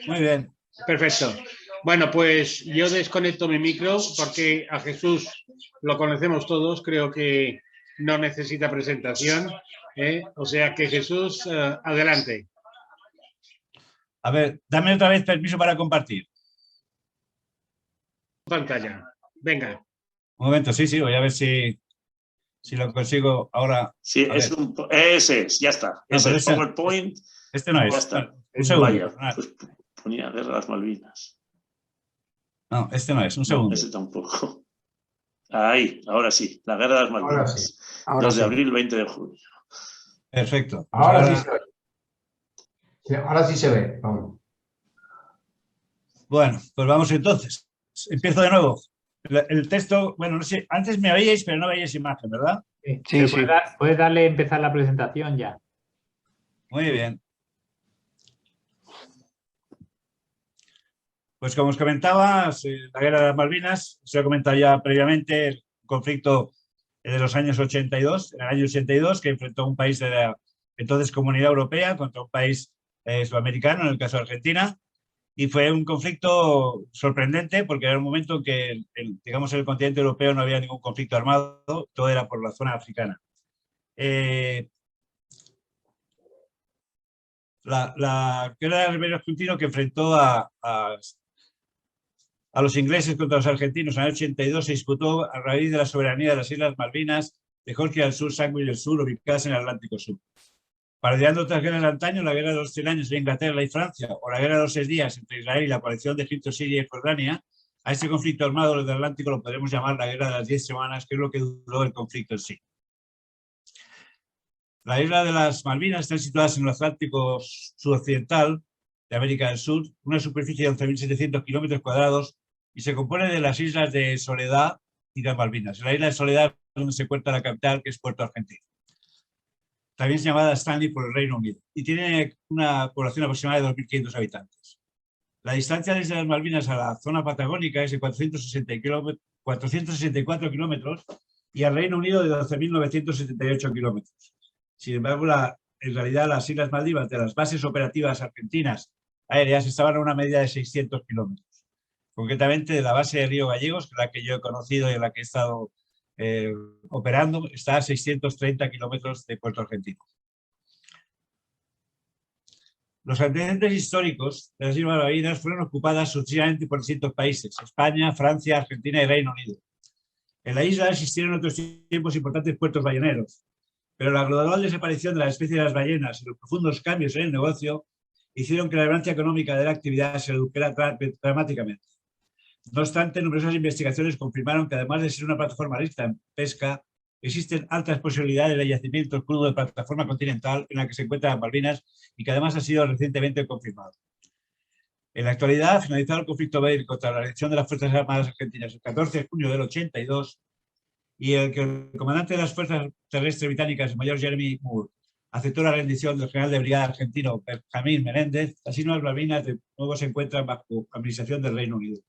Muy bien. Perfecto. Bueno, pues yo desconecto mi micro porque a Jesús lo conocemos todos, creo que no necesita presentación. O sea que Jesús, adelante. A ver, dame otra vez permiso para compartir. Pantalla. Venga. Un momento, sí, voy a ver si lo consigo ahora. Sí, ese es, ya está. No, ese es PowerPoint. Este no es. Ya está. Un segundo. Vaya, pues ponía Guerra de las Malvinas. No, este no es. Un segundo. No, ese tampoco. Ahí, ahora sí. La Guerra de las Malvinas. Ahora 2 de abril, 20 de junio. Perfecto. Pues ahora sí se ve. Sí, ahora sí se ve. Vamos. Bueno, pues vamos entonces. Empiezo de nuevo. El texto, bueno, no sé, antes me veíais, pero no veíais imagen, ¿verdad? Sí. Puedes darle a empezar la presentación ya. Muy bien. Pues como os comentaba, la Guerra de las Malvinas, se ha comentado ya previamente, el conflicto de los años 82, en el año 82, que enfrentó un país de la entonces Comunidad Europea contra un país sudamericano, en el caso de Argentina, y fue un conflicto sorprendente porque era un momento que, digamos, en el continente europeo no había ningún conflicto armado, todo era por la zona africana. La guerra del Imperio Argentino que enfrentó a los ingleses contra los argentinos en el 82 se disputó a raíz de la soberanía de las Islas Malvinas, de Georgia del Sur, Sandwich del Sur, ubicadas en el Atlántico Sur. Parodiando otras guerras de antaño, la guerra de los 100 años de Inglaterra y Francia o la guerra de los 6 días entre Israel y la coalición de Egipto, Siria y Jordania, a este conflicto armado del Atlántico lo podemos llamar la guerra de las 10 semanas, que es lo que duró el conflicto en sí. La isla de las Malvinas están situadas en el Atlántico sudoccidental de América del Sur, una superficie de 11.700 kilómetros cuadrados y se compone de las islas de Soledad y de Malvinas. En la isla de Soledad es donde se encuentra la capital, que es Puerto Argentino. También es llamada Stanley por el Reino Unido y tiene una población aproximada de 2.500 habitantes. La distancia desde las Malvinas a la zona patagónica es de 464 kilómetros y al Reino Unido de 12.978 kilómetros. Sin embargo, en realidad las Islas Maldivas de las bases operativas argentinas aéreas estaban a una media de 600 kilómetros. Concretamente de la base de Río Gallegos, que es la que yo he conocido y en la que he estado operando, está a 630 kilómetros de Puerto Argentino. Los antecedentes históricos de las Islas Malvinas fueron ocupadas sucesivamente por distintos países: España, Francia, Argentina y Reino Unido. En la isla existieron en otros tiempos importantes puertos balleneros, pero la global desaparición de la especie de las ballenas y los profundos cambios en el negocio hicieron que la ganancia económica de la actividad se redujera dramáticamente. No obstante, numerosas investigaciones confirmaron que además de ser una plataforma rica en pesca, existen altas posibilidades de yacimientos crudos de plataforma continental en la que se encuentran las Malvinas y que además ha sido recientemente confirmado. En la actualidad, finalizado el conflicto bélico contra la agresión de las Fuerzas Armadas Argentinas el 14 de junio del 82 y el comandante de las Fuerzas Terrestres Británicas, el mayor Jeremy Moore, aceptó la rendición del general de brigada argentino Benjamín Menéndez, las Islas Malvinas de nuevo se encuentran bajo administración del Reino Unido.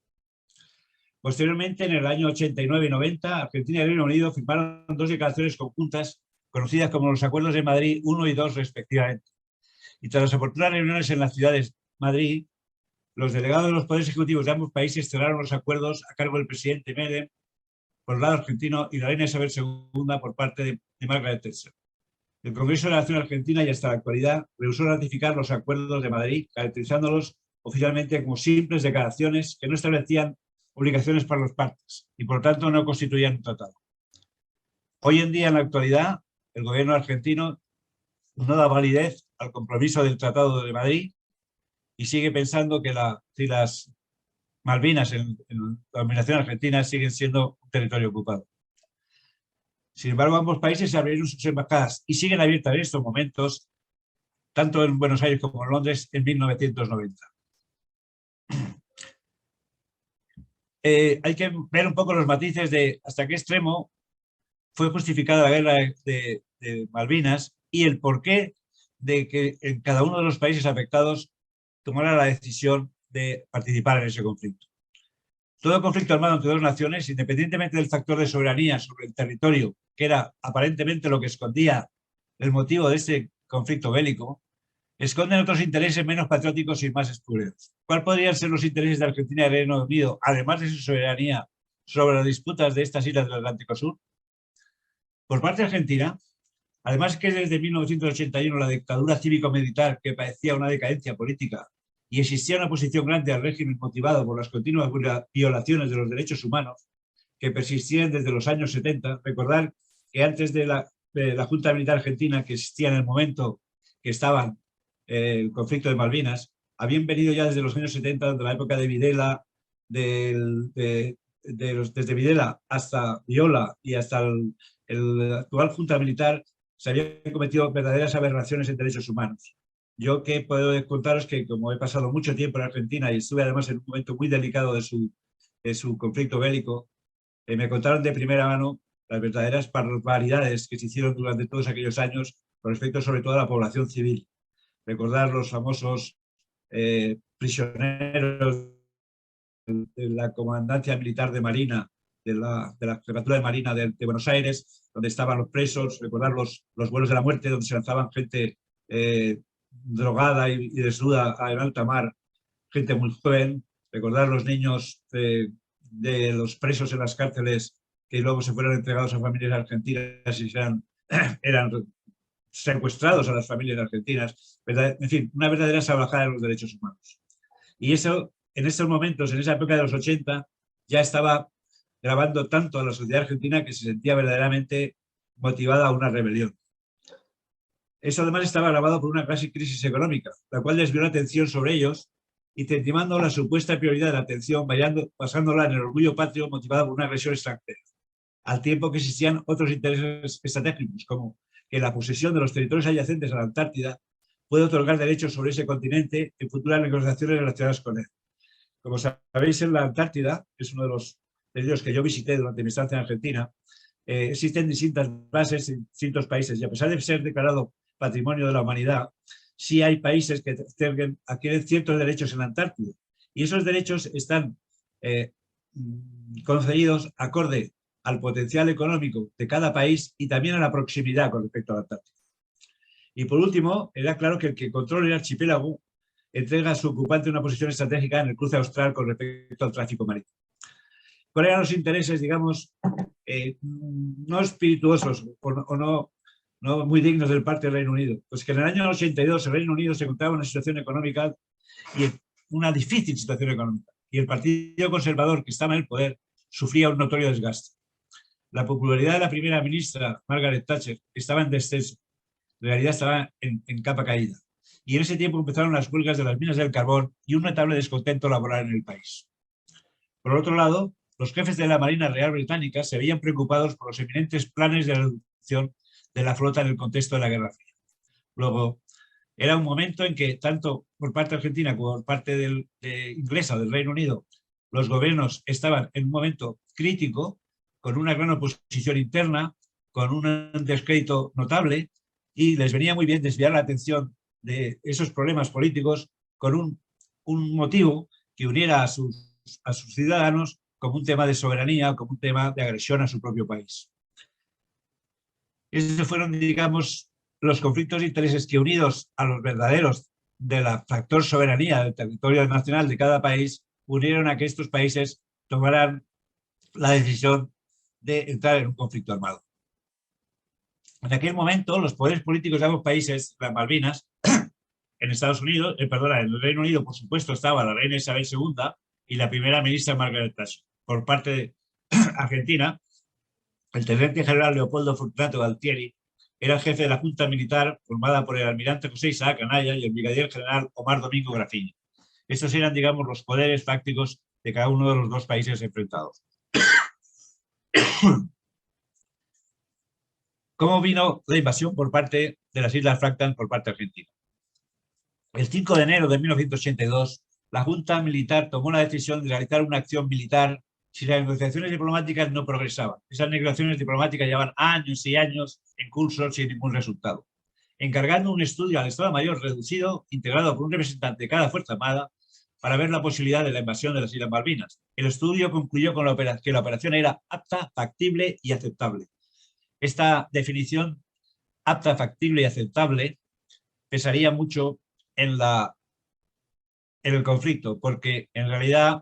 Posteriormente, en el año 89 y 90, Argentina y Reino Unido firmaron 2 declaraciones conjuntas conocidas como los Acuerdos de Madrid 1 y 2 respectivamente. Y tras las oportunas reuniones en las ciudades de Madrid, los delegados de los poderes ejecutivos de ambos países cerraron los acuerdos a cargo del presidente Menem por el lado argentino y la reina Isabel II por parte de Margaret Thatcher. El Congreso de la Nación Argentina y hasta la actualidad rehusó ratificar los acuerdos de Madrid, caracterizándolos oficialmente como simples declaraciones que no establecían obligaciones para las partes y por lo tanto no constituían un tratado. Hoy en día, en la actualidad, el gobierno argentino no da validez al compromiso del Tratado de Madrid y sigue pensando que las Malvinas en la dominación argentina siguen siendo un territorio ocupado. Sin embargo, ambos países abrieron sus embajadas y siguen abiertas en estos momentos, tanto en Buenos Aires como en Londres, en 1990. Hay que ver un poco los matices de hasta qué extremo fue justificada la guerra de Malvinas y el porqué de que en cada uno de los países afectados tomara la decisión de participar en ese conflicto. Todo conflicto armado entre dos naciones, independientemente del factor de soberanía sobre el territorio, que era aparentemente lo que escondía el motivo de este conflicto bélico, es la necesidad de una respuesta conjunta. Por ello, la Unión Europea, la Unión Africana y la Unión Americana, que son las 3 grandes potencias que componen el bloque occidental, esconden otros intereses menos patrióticos y más espurios. ¿Cuáles podrían ser los intereses de Argentina y Reino Unido, además de su soberanía sobre las disputas de estas islas del Atlántico Sur? Por parte argentina, además que desde 1981 la dictadura cívico-militar, que padecía una decadencia política, y existía una oposición grande al régimen motivado por las continuas violaciones de los derechos humanos que persistían desde los años 70. Recordar que antes de la Junta Militar Argentina, que existía en el momento que estaba el conflicto de Malvinas, habían venido ya desde los años 70, desde la época de Videla, desde Videla hasta Viola y hasta el actual Junta Militar, se habían cometido verdaderas aberraciones en derechos humanos. Yo que puedo contaros que, como he pasado mucho tiempo en Argentina y estuve además en un momento muy delicado de su conflicto bélico, me contaron de primera mano las verdaderas barbaridades que se hicieron durante todos aquellos años con respecto sobre todo a la población civil. Recordar los famosos prisioneros de la Comandancia Militar de Marina, de la Jefatura de Marina de Buenos Aires, donde estaban los presos, recordar los vuelos de la muerte, donde se lanzaban gente drogada y desnuda en alta mar, gente muy joven, recordar los niños de los presos en las cárceles que luego se fueron entregados a familias argentinas y eran secuestrados a las familias argentinas, ¿verdad? En fin, una verdadera salvajada de los derechos humanos. Y eso, en estos momentos, en esa época de los 80, ya estaba grabando tanto a la sociedad argentina que se sentía verdaderamente motivada a una rebelión. Eso además estaba grabado por una casi crisis económica, la cual desvió la atención sobre ellos, incentivando la supuesta prioridad de la atención, basándola en el orgullo patrio motivado por una agresión extranjera, al tiempo que existían otros intereses estratégicos, como que la posesión de los territorios adyacentes a la Antártida puede otorgar derechos sobre ese continente en futuras negociaciones relacionadas con él. Como sabéis, en la Antártida, es uno de los territorios que yo visité durante mi estancia en Argentina, existen distintas bases en distintos países y a pesar de ser declarado Patrimonio de la Humanidad, sí hay países que adquieren ciertos derechos en la Antártida y esos derechos están concedidos acorde al potencial económico de cada país y también a la proximidad con respecto a la Antártida. Y por último, era claro que el que controla el archipiélago entrega a su ocupante una posición estratégica en el cruce austral con respecto al tráfico marítimo. ¿Cuáles eran los intereses, digamos, no espirituosos o no muy dignos del parte del Reino Unido? Pues que en el año 82 el Reino Unido se encontraba en una situación económica y una difícil situación económica. Y el Partido Conservador que estaba en el poder sufría un notorio desgaste. La popularidad de la primera ministra, Margaret Thatcher, estaba en descenso. En realidad estaba en capa caída. Y en ese tiempo empezaron las huelgas de las minas del carbón y un notable descontento laboral en el país. Por otro lado, los jefes de la Marina Real Británica se veían preocupados por los eminentes planes de reducción de la flota en el contexto de la Guerra Fría. Luego, era un momento en que, tanto por parte argentina como por parte inglesa del Reino Unido, los gobiernos estaban en un momento crítico, con una gran oposición interna, con un descrédito notable, y les venía muy bien desviar la atención de esos problemas políticos con un motivo que uniera a sus ciudadanos como un tema de soberanía, como un tema de agresión a su propio país. Esos fueron, digamos, los conflictos de intereses que, unidos a los verdaderos del factor soberanía del territorio nacional de cada país, unieron a que estos países tomaran la decisión de entrar en un conflicto armado. En aquel momento, los poderes políticos de ambos países, las Malvinas, en Estados Unidos, en el Reino Unido, por supuesto, estaba la reina Isabel II y la primera ministra Margaret Thatcher. Por parte de Argentina, el teniente general Leopoldo Fortunato Galtieri era el jefe de la Junta Militar formada por el almirante José Isaac Anaya y el brigadier general Omar Domingo Grafiña. Estos eran, digamos, los poderes fácticos de cada uno de los dos países enfrentados. ¿Cómo vino la invasión por parte de las Islas Falkland por parte argentina? El 5 de enero de 1982, la Junta Militar tomó la decisión de realizar una acción militar si las negociaciones diplomáticas no progresaban. Esas negociaciones diplomáticas llevaban años y años en curso sin ningún resultado. Encargando un estudio al Estado Mayor reducido, integrado por un representante de cada Fuerza Armada, para ver la posibilidad de la invasión de las Islas Malvinas. El estudio concluyó con que la operación era apta, factible y aceptable. Esta definición, apta, factible y aceptable, pesaría mucho en el conflicto, porque en realidad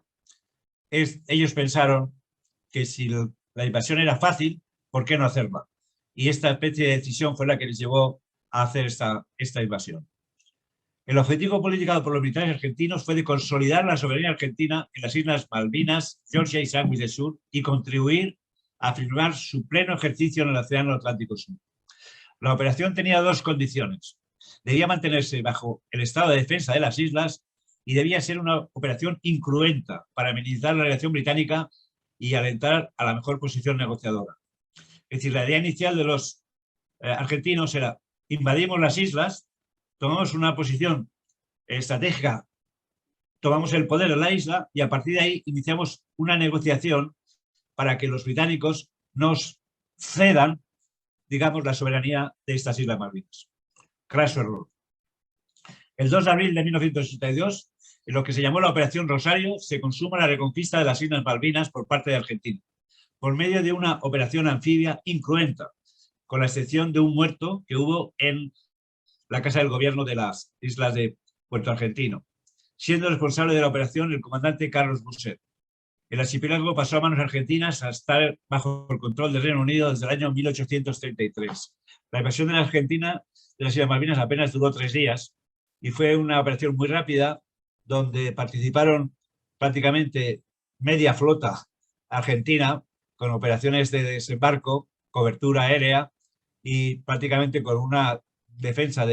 ellos pensaron que si la invasión era fácil, ¿por qué no hacerla? Y esta especie de decisión fue la que les llevó a hacer esta invasión. El objetivo político por los militares argentinos fue de consolidar la soberanía argentina en las Islas Malvinas, Georgia y Sandwich del Sur y contribuir a afirmar su pleno ejercicio en el Océano Atlántico Sur. La operación tenía dos condiciones. Debía mantenerse bajo el estado de defensa de las islas y debía ser una operación incruenta para minimizar la reacción británica y alentar a la mejor posición negociadora. Es decir, la idea inicial de los argentinos era: invadimos las islas, tomamos una posición estratégica, tomamos el poder en la isla y a partir de ahí iniciamos una negociación para que los británicos nos cedan, digamos, la soberanía de estas Islas Malvinas. Craso error. El 2 de abril de 1982, en lo que se llamó la Operación Rosario, se consuma la reconquista de las Islas Malvinas por parte de Argentina, por medio de una operación anfibia incruenta, con la excepción de un muerto que hubo en la Casa del Gobierno de las Islas de Puerto Argentino, siendo responsable de la operación el comandante Carlos Busset. El archipiélago pasó a manos argentinas a estar bajo el control del Reino Unido desde el año 1833. La invasión de la Argentina de las Islas Malvinas apenas duró 3 días y fue una operación muy rápida donde participaron prácticamente media flota argentina con operaciones de desembarco, cobertura aérea y prácticamente con una defensa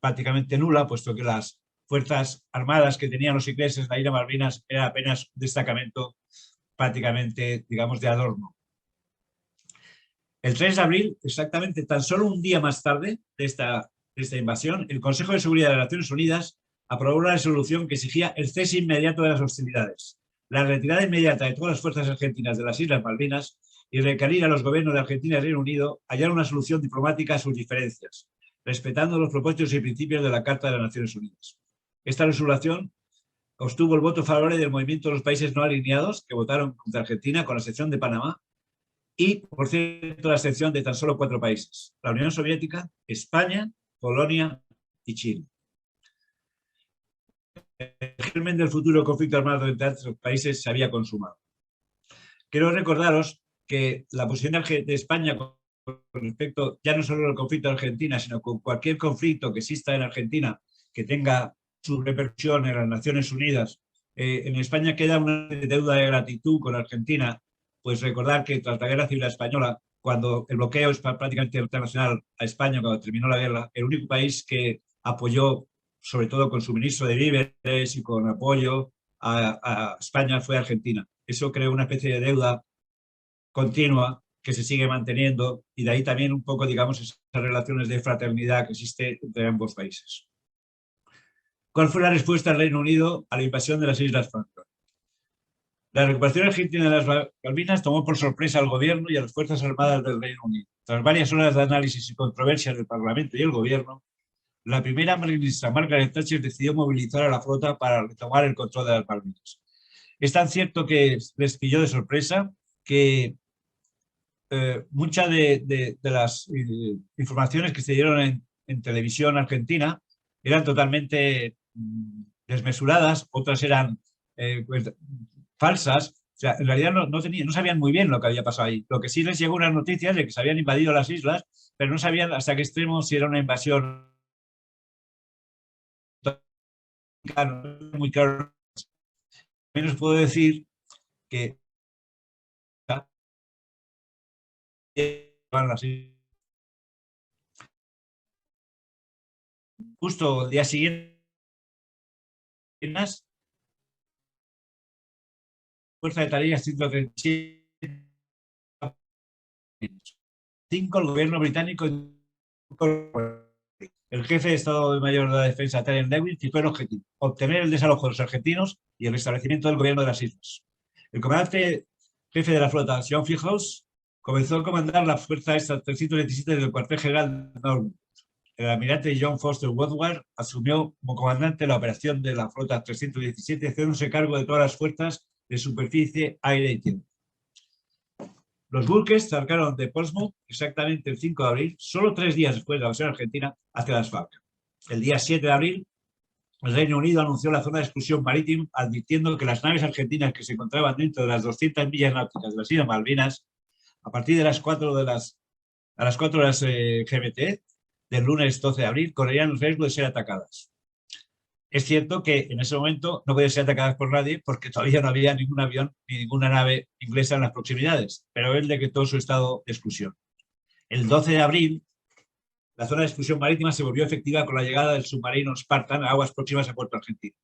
prácticamente nula, puesto que las fuerzas armadas que tenían los ingleses en la isla Malvinas era apenas un destacamento prácticamente, digamos, de adorno. El 3 de abril, exactamente tan solo un día más tarde de esta invasión, el Consejo de Seguridad de las Naciones Unidas aprobó una resolución que exigía el cese inmediato de las hostilidades, la retirada inmediata de todas las fuerzas argentinas de las Islas Malvinas y requerir a los gobiernos de Argentina y Reino Unido hallar una solución diplomática a sus diferencias, respetando los propósitos y principios de la Carta de las Naciones Unidas. Esta resolución obtuvo el voto favorable del movimiento de los países no alineados que votaron contra Argentina, con la excepción de Panamá, y, por cierto, la excepción de tan solo 4 países: la Unión Soviética, España, Polonia y Chile. El germen del futuro conflicto armado entre estos países se había consumado. Quiero recordaros que la posición de España con respecto ya no solo al conflicto de Argentina, sino con cualquier conflicto que exista en Argentina que tenga su repercusión en las Naciones Unidas. En España queda una deuda de gratitud con Argentina, pues recordar que tras la Guerra Civil Española, cuando el bloqueo es prácticamente internacional a España, cuando terminó la guerra, el único país que apoyó, sobre todo con suministro de víveres y con apoyo a España, fue Argentina. Eso creó una especie de deuda continua que se sigue manteniendo y de ahí también un poco, digamos, esas relaciones de fraternidad que existe entre ambos países. ¿Cuál fue la respuesta del Reino Unido a la invasión de las Islas Falkland? La recuperación argentina de las Malvinas tomó por sorpresa al gobierno y a las Fuerzas Armadas del Reino Unido. Tras varias horas de análisis y controversias del Parlamento y el gobierno, la primera ministra Margaret Thatcher decidió movilizar a la flota para retomar el control de las Malvinas. Es tan cierto que les pilló de sorpresa que muchas de las informaciones que se dieron en televisión argentina eran totalmente desmesuradas, otras eran pues, falsas. O sea, en realidad no sabían muy bien lo que había pasado ahí. Lo que sí les llegó unas noticias de que se habían invadido las islas, pero no sabían hasta qué extremo si era una invasión muy claro. Menos puedo decir que justo el día siguiente, Fuerza de Tareas 137, 5 el gobierno británico, el jefe de Estado Mayor de la Defensa, Terence Lewis, fijó el objetivo: obtener el desalojo de los argentinos y el restablecimiento del gobierno de las islas. El comandante jefe de la flota, John Fieldhouse, comenzó a comandar la fuerza 317 del cuartel general de Norwood. El almirante John Foster Woodward asumió como comandante la operación de la flota 317, haciéndose cargo de todas las fuerzas de superficie, aire y tierra. Los buques zarparon de Portsmouth exactamente el 5 de abril, solo 3 días después de la invasión argentina, hacia las Falkland. El día 7 de abril, el Reino Unido anunció la zona de exclusión marítima, advirtiendo que las naves argentinas que se encontraban dentro de las 200 millas náuticas de las Islas Malvinas, a partir de las 4 horas GMT del lunes 12 de abril, correrían el riesgo de ser atacadas. Es cierto que en ese momento no podían ser atacadas por nadie porque todavía no había ningún avión ni ninguna nave inglesa en las proximidades, pero él decretó su estado de exclusión. El 12 de abril, la zona de exclusión marítima se volvió efectiva con la llegada del submarino Spartan a aguas próximas a Puerto Argentino.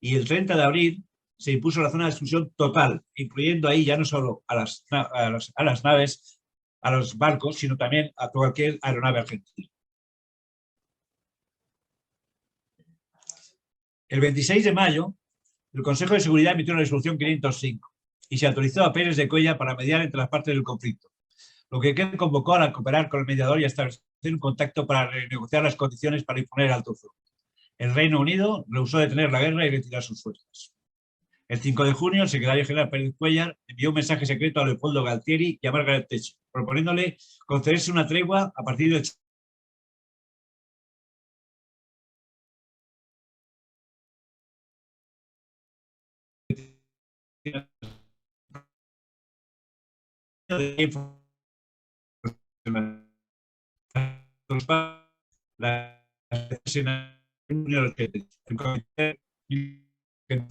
Y el 30 de abril se impuso la zona de exclusión total, incluyendo ahí ya no solo a las naves, a los barcos, sino también a cualquier aeronave argentina. El 26 de mayo, el Consejo de Seguridad emitió una resolución 505 y se autorizó a Pérez de Cuéllar para mediar entre las partes del conflicto, lo que convocó a cooperar con el mediador y a establecer un contacto para renegociar las condiciones para imponer el alto fuego. El Reino Unido rehusó detener la guerra y retirar sus fuerzas. El 5 de junio, el secretario general Pérez Cuéllar envió un mensaje secreto a Leopoldo Galtieri y a Margaret Thatcher, proponiéndole concederse una tregua a partir del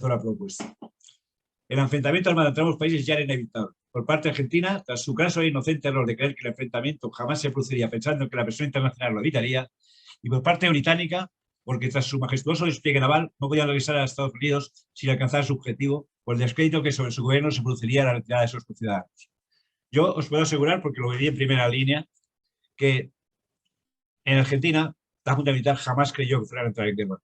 la propuesta. El enfrentamiento armado entre ambos países ya era inevitable. Por parte argentina, tras su caso inocente error de creer que el enfrentamiento jamás se produciría pensando que la presión internacional lo evitaría, y por parte británica, porque tras su majestuoso despliegue naval no podían regresar a Estados Unidos sin alcanzar su objetivo, por el descrédito que sobre su gobierno se produciría la retirada de sus ciudadanos. Yo os puedo asegurar, porque lo viví en primera línea, que en Argentina la Junta Militar jamás creyó que fuera a entrar en guerra.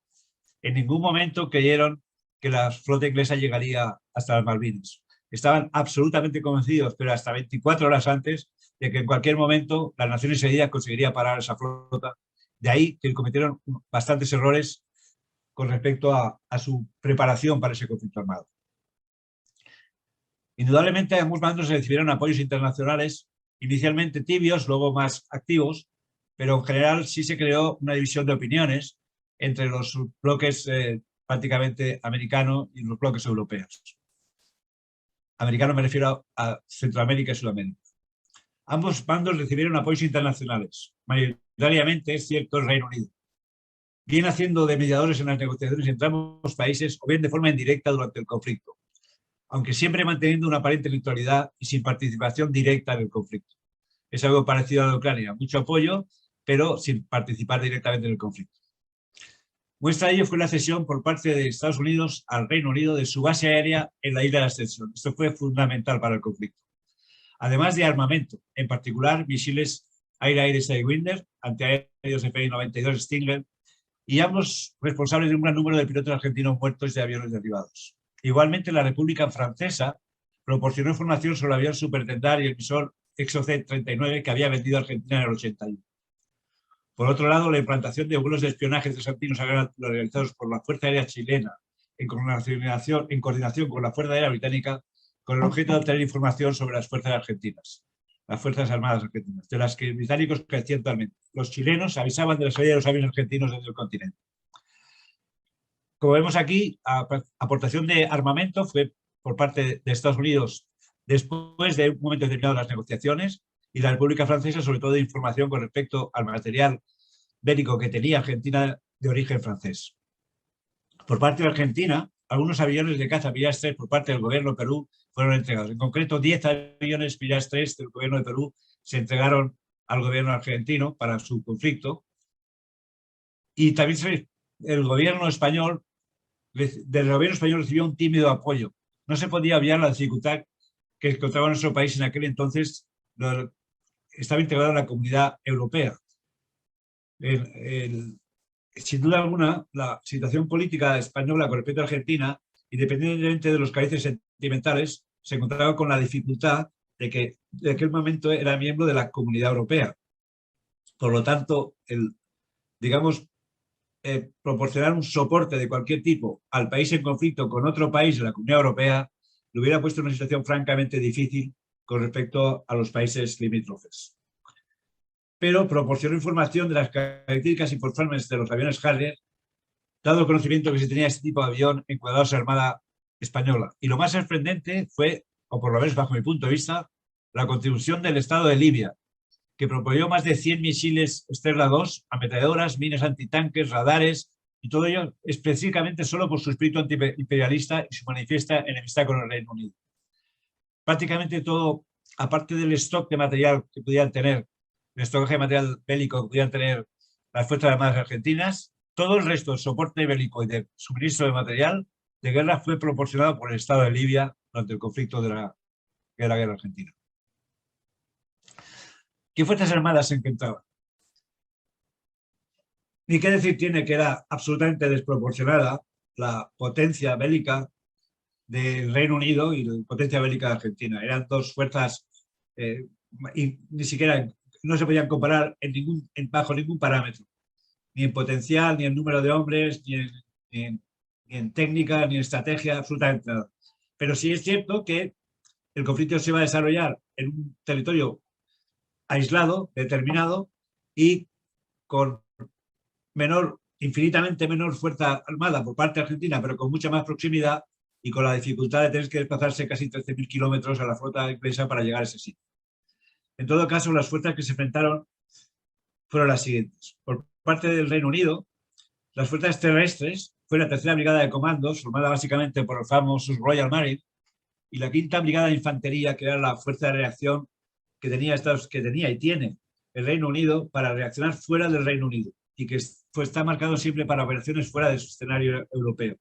En ningún momento creyeron que la flota inglesa llegaría hasta las Malvinas. Estaban absolutamente convencidos, pero hasta 24 horas antes, de que en cualquier momento las Naciones Unidas conseguiría parar esa flota. De ahí que cometieron bastantes errores con respecto a su preparación para ese conflicto armado. Indudablemente, ambos bandos recibieron apoyos internacionales, inicialmente tibios, luego más activos, pero en general sí se creó una división de opiniones entre los bloques prácticamente americanos y los bloques europeos. Americano me refiero a Centroamérica y Sudamérica. Ambos bandos recibieron apoyos internacionales, mayoritariamente, es cierto, el Reino Unido, bien haciendo de mediadores en las negociaciones entre ambos países o bien de forma indirecta durante el conflicto, aunque siempre manteniendo una aparente neutralidad y sin participación directa en el conflicto. Es algo parecido a la Ucrania, mucho apoyo, pero sin participar directamente en el conflicto. Muestra de ello fue la cesión por parte de Estados Unidos al Reino Unido de su base aérea en la isla de Ascensión. Esto fue fundamental para el conflicto. Además de armamento, en particular misiles aire-aire Sidewinder, antiaéreos FI-92 Stinger, y ambos responsables de un gran número de pilotos argentinos muertos y de aviones derribados. Igualmente, la República Francesa proporcionó información sobre el avión Supertendar y el visor Exocet-39 que había vendido a Argentina en el 81. Por otro lado, la implantación de vuelos de espionaje argentinos realizados por la Fuerza Aérea Chilena en coordinación con la Fuerza Aérea Británica, con el objeto de obtener información sobre las fuerzas argentinas, las Fuerzas Armadas argentinas, de las que los británicos carecían totalmente. Los chilenos avisaban de la salida de los aviones argentinos desde el continente. Como vemos aquí, aportación de armamento fue por parte de Estados Unidos después de un momento determinado de las negociaciones, y la República Francesa, sobre todo, de información con respecto al material bélico que tenía Argentina de origen francés. Por parte de Argentina, algunos aviones de caza Mirage 3 por parte del gobierno de Perú fueron entregados. En concreto, 10 aviones Mirage 3 del gobierno de Perú se entregaron al gobierno argentino para su conflicto. Y también el gobierno español, del gobierno español recibió un tímido apoyo. No se podía obviar la dificultad que encontraba nuestro país en aquel entonces. Estaba integrado en la Comunidad Europea. Sin duda alguna, la situación política española con respecto a Argentina, independientemente de los careces sentimentales, se encontraba con la dificultad de que en aquel momento era miembro de la Comunidad Europea. Por lo tanto, proporcionar un soporte de cualquier tipo al país en conflicto con otro país de la Comunidad Europea le hubiera puesto en una situación francamente difícil con respecto a los países limítrofes. Pero proporcionó información de las características y performance de los aviones Harrier, dado el conocimiento que se tenía de este tipo de avión encuadrados en la Armada Española. Y lo más sorprendente fue, o por lo menos bajo mi punto de vista, la contribución del Estado de Libia, que proponió más de 100 misiles Sterla II, ametralladoras, minas antitanques, radares, y todo ello específicamente solo por su espíritu antiimperialista y su manifiesta enemistad con el Reino Unido. Prácticamente todo, aparte del stock de material que pudieran tener, el estocaje de material bélico que pudieran tener las Fuerzas Armadas argentinas, todo el resto del soporte bélico y de suministro de material de guerra fue proporcionado por el Estado de Libia durante el conflicto de la guerra argentina. ¿Qué Fuerzas Armadas se encontraban? Ni qué decir tiene que era absolutamente desproporcionada la potencia bélica del Reino Unido y la potencia bélica de Argentina. Eran dos fuerzas y ni siquiera no se podían comparar bajo ningún parámetro, ni en potencial, ni en número de hombres, ni en técnica, ni en estrategia, absolutamente nada. Pero sí es cierto que el conflicto se va a desarrollar en un territorio aislado, determinado y con infinitamente menor fuerza armada por parte argentina, pero con mucha más proximidad y con la dificultad de tener que desplazarse casi 13.000 kilómetros a la flota inglesa para llegar a ese sitio. En todo caso, las fuerzas que se enfrentaron fueron las siguientes. Por parte del Reino Unido, las fuerzas terrestres fue la tercera brigada de comandos, formada básicamente por los famosos Royal Marine, y la quinta brigada de infantería, que era la fuerza de reacción que tenía y tiene el Reino Unido para reaccionar fuera del Reino Unido y que está marcado siempre para operaciones fuera de su escenario europeo.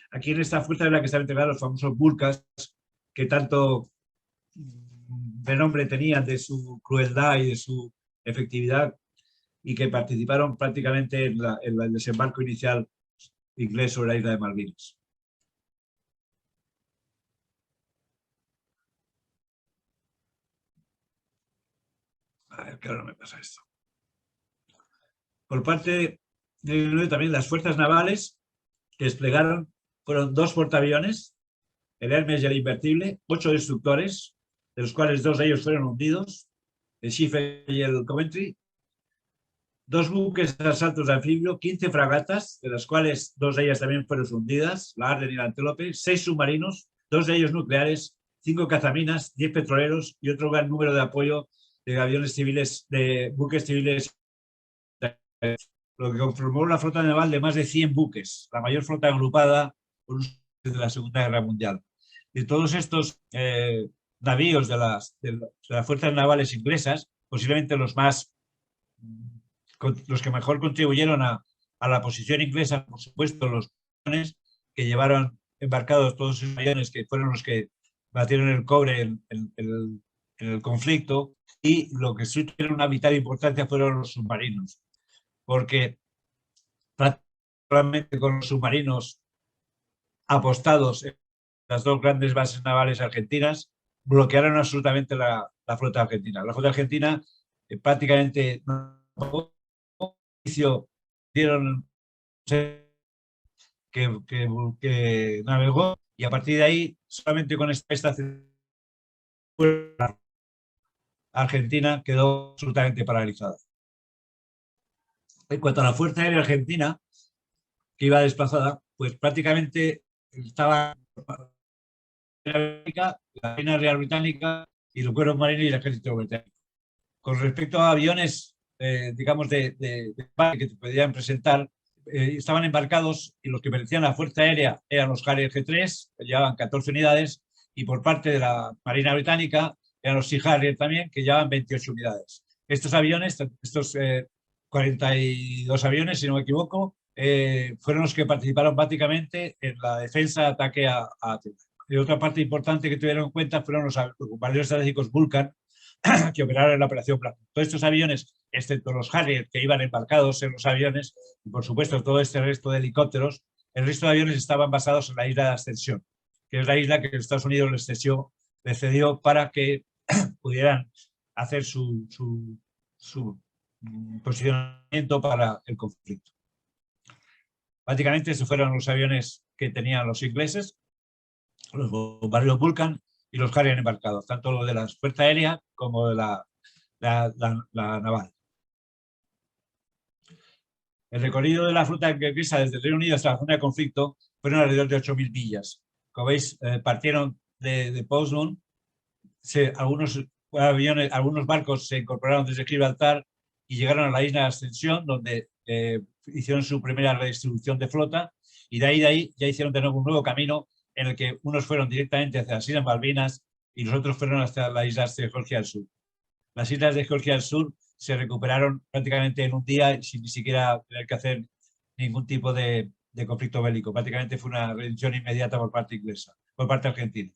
Aquí en esta fuerza es la que están integrados los famosos burkas, que tanto renombre tenían de su crueldad y de su efectividad y que participaron prácticamente en el desembarco inicial inglés sobre la isla de Malvinas. A ver, ¿qué ahora me pasa esto? Por parte de también las fuerzas navales que desplegaron fueron 2 portaaviones, el Hermes y el Invertible, 8 destructores, de los cuales 2 de ellos fueron hundidos, el Schiffer y el Coventry, 2 buques de asaltos de anfibio, 15 fragatas, de las cuales 2 de ellas también fueron hundidas, la Arden y la Antelope, 6 submarinos, 2 de ellos nucleares, 5 cazaminas, 10 petroleros y otro gran número de apoyo de aviones civiles, de buques civiles, lo que conformó una flota naval de más de 100 buques, la mayor flota agrupada por un de la Segunda Guerra Mundial. De todos estos navíos de las fuerzas navales inglesas, posiblemente los que mejor contribuyeron a la posición inglesa, por supuesto, los aviones que llevaron embarcados todos esos aviones que fueron los que batieron el cobre en el conflicto, y lo que sí tiene una vital importancia fueron los submarinos, porque prácticamente con los submarinos apostados en las 2 grandes bases navales argentinas bloquearon absolutamente la flota argentina. La flota argentina prácticamente no dieron que navegó, y a partir de ahí solamente con esta estación Argentina quedó absolutamente paralizada. En cuanto a la Fuerza Aérea Argentina, que iba desplazada, pues prácticamente estaba la Marina Real Británica y los cuerpos marinos y el ejército británico. Con respecto a aviones, digamos, de que te podían presentar, estaban embarcados, y los que pertenecían a la Fuerza Aérea eran los Harrier G3, que llevaban 14 unidades, y por parte de la Marina Británica eran los Sea Harrier también, que llevaban 28 unidades. Estos aviones, estos 42 aviones, si no me equivoco, fueron los que participaron prácticamente en la defensa de ataque a Atenas. Y otra parte importante que tuvieron en cuenta fueron los bombarderos estratégicos Vulcan, que operaron en la Operación Blanco. Todos estos aviones, excepto los Harrier, que iban embarcados en los aviones, y por supuesto todo este resto de helicópteros, el resto de aviones estaban basados en la isla de Ascensión, que es la isla que Estados Unidos les cedió para que pudieran hacer su posicionamiento para el conflicto. Prácticamente esos fueron los aviones que tenían los ingleses, los bombarderos Vulcan y los Harrier embarcados, tanto los de la Fuerza Aérea como de la naval. El recorrido de la flota inglesa desde el Reino Unido hasta la zona de conflicto fueron alrededor de 8.000 millas. Como veis, partieron de Portsmouth, algunos barcos se incorporaron desde Gibraltar y llegaron a la isla de Ascensión, donde hicieron su primera redistribución de flota, y de ahí ya hicieron de nuevo un nuevo camino en el que unos fueron directamente hacia las Islas Malvinas y los otros fueron hasta las islas de Georgia del Sur. Las islas de Georgia del Sur se recuperaron prácticamente en un día sin ni siquiera tener que hacer ningún tipo de conflicto bélico. Prácticamente fue una rendición inmediata por parte inglesa, por parte argentina.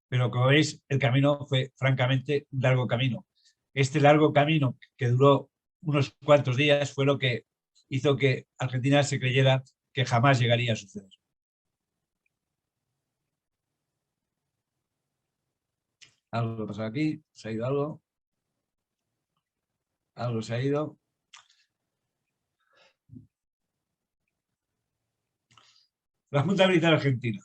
Pero como veis, el camino fue francamente un largo camino. Este largo camino, que duró unos cuantos días, fue lo que hizo que Argentina se creyera que jamás llegaría a suceder. Algo ha pasado aquí, se ha ido algo. Algo se ha ido. La Junta Militar Argentina.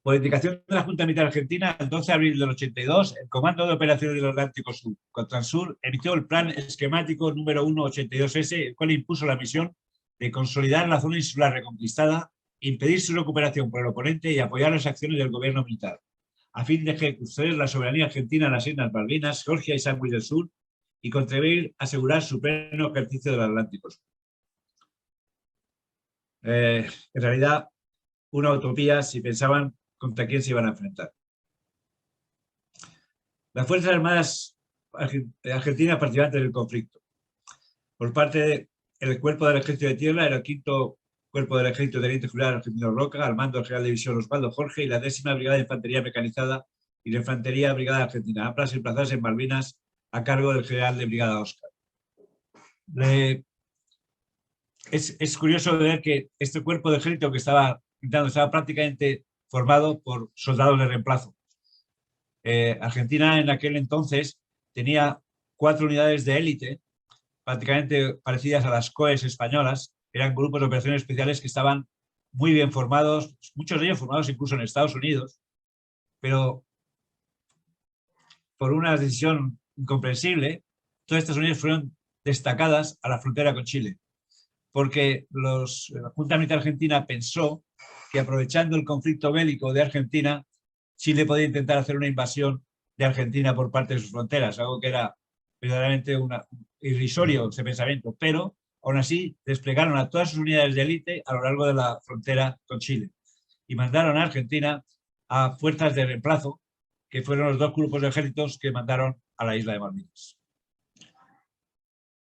Por indicación de la Junta Militar Argentina, el 12 de abril del 82, el Comando de Operaciones del Atlántico Sur, Contransur, emitió el Plan Esquemático número 182S, el cual impuso la misión de consolidar la zona insular reconquistada, impedir su recuperación por el oponente y apoyar las acciones del gobierno militar, a fin de ejercer la soberanía argentina en las Islas Malvinas, Georgia y Sandwich del Sur, y contribuir a asegurar su pleno ejercicio del Atlántico Sur. En realidad, una utopía si pensaban contra quién se iban a enfrentar. Las Fuerzas Armadas argentinas participantes del conflicto. Por parte del Cuerpo del Ejército de Tierra, era el 5º Cuerpo del Ejército Teniente General Argentino Roca, al mando del General de División Osvaldo Jorge, y la 10ª Brigada de Infantería Mecanizada y la Infantería Brigada Argentina, ambas emplazadas en Malvinas a cargo del General de Brigada Oscar. Es curioso ver que este cuerpo de ejército que estaba prácticamente formado por soldados de reemplazo. Argentina en aquel entonces tenía 4 unidades de élite, prácticamente parecidas a las COES españolas. Eran grupos de operaciones especiales que estaban muy bien formados, muchos de ellos formados incluso en Estados Unidos, pero por una decisión incomprensible, todas estas unidades fueron destacadas a la frontera con Chile, porque la Junta Militar Argentina pensó que, aprovechando el conflicto bélico de Argentina, Chile podía intentar hacer una invasión de Argentina por parte de sus fronteras, algo que era verdaderamente irrisorio ese pensamiento, pero aún así desplegaron a todas sus unidades de élite a lo largo de la frontera con Chile y mandaron a Argentina a fuerzas de reemplazo, que fueron los 2 grupos de ejércitos que mandaron a la isla de Malvinas.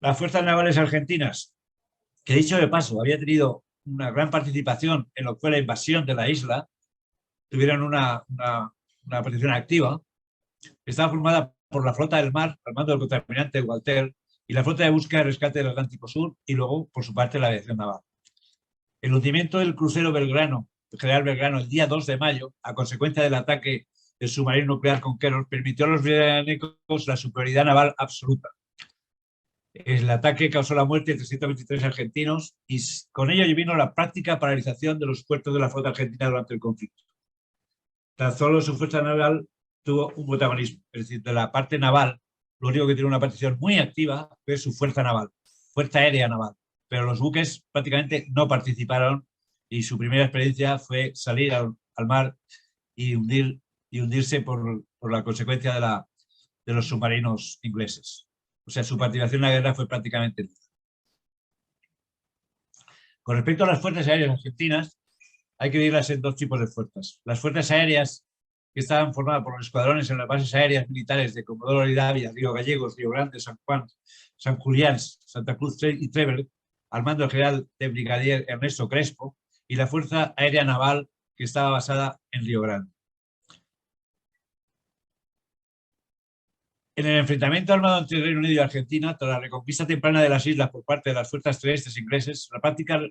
Las fuerzas navales argentinas, que dicho de paso había tenido una gran participación en lo que fue la invasión de la isla, tuvieron una participación activa. Estaba formada por la flota del mar, al mando del contraalmirante Walter, y la flota de búsqueda y rescate del Atlántico Sur, y luego, por su parte, la aviación naval. El hundimiento del crucero Belgrano, el General Belgrano, el día 2 de mayo, a consecuencia del ataque del submarino nuclear Conqueror, permitió a los británicos la superioridad naval absoluta. El ataque causó la muerte de 323 argentinos y con ello vino la práctica paralización de los puertos de la flota argentina durante el conflicto. Tan solo su fuerza naval tuvo un protagonismo, es decir, de la parte naval, lo único que tiene una participación muy activa fue su fuerza naval, fuerza aérea naval, pero los buques prácticamente no participaron y su primera experiencia fue salir al mar y hundirse por la consecuencia de los submarinos ingleses. O sea, su participación en la guerra fue prácticamente nula. Con respecto a las fuerzas aéreas argentinas, hay que dividirlas en 2 tipos de fuerzas. Las fuerzas aéreas, que estaban formadas por los escuadrones en las bases aéreas militares de Comodoro Rivadavia, Río Gallegos, Río Grande, San Juan, San Julián, Santa Cruz y Trébol, al mando del general de brigadier Ernesto Crespo, y la Fuerza Aérea Naval, que estaba basada en Río Grande. En el enfrentamiento armado entre el Reino Unido y Argentina, tras la reconquista temprana de las islas por parte de las fuerzas terrestres ingleses, la práctica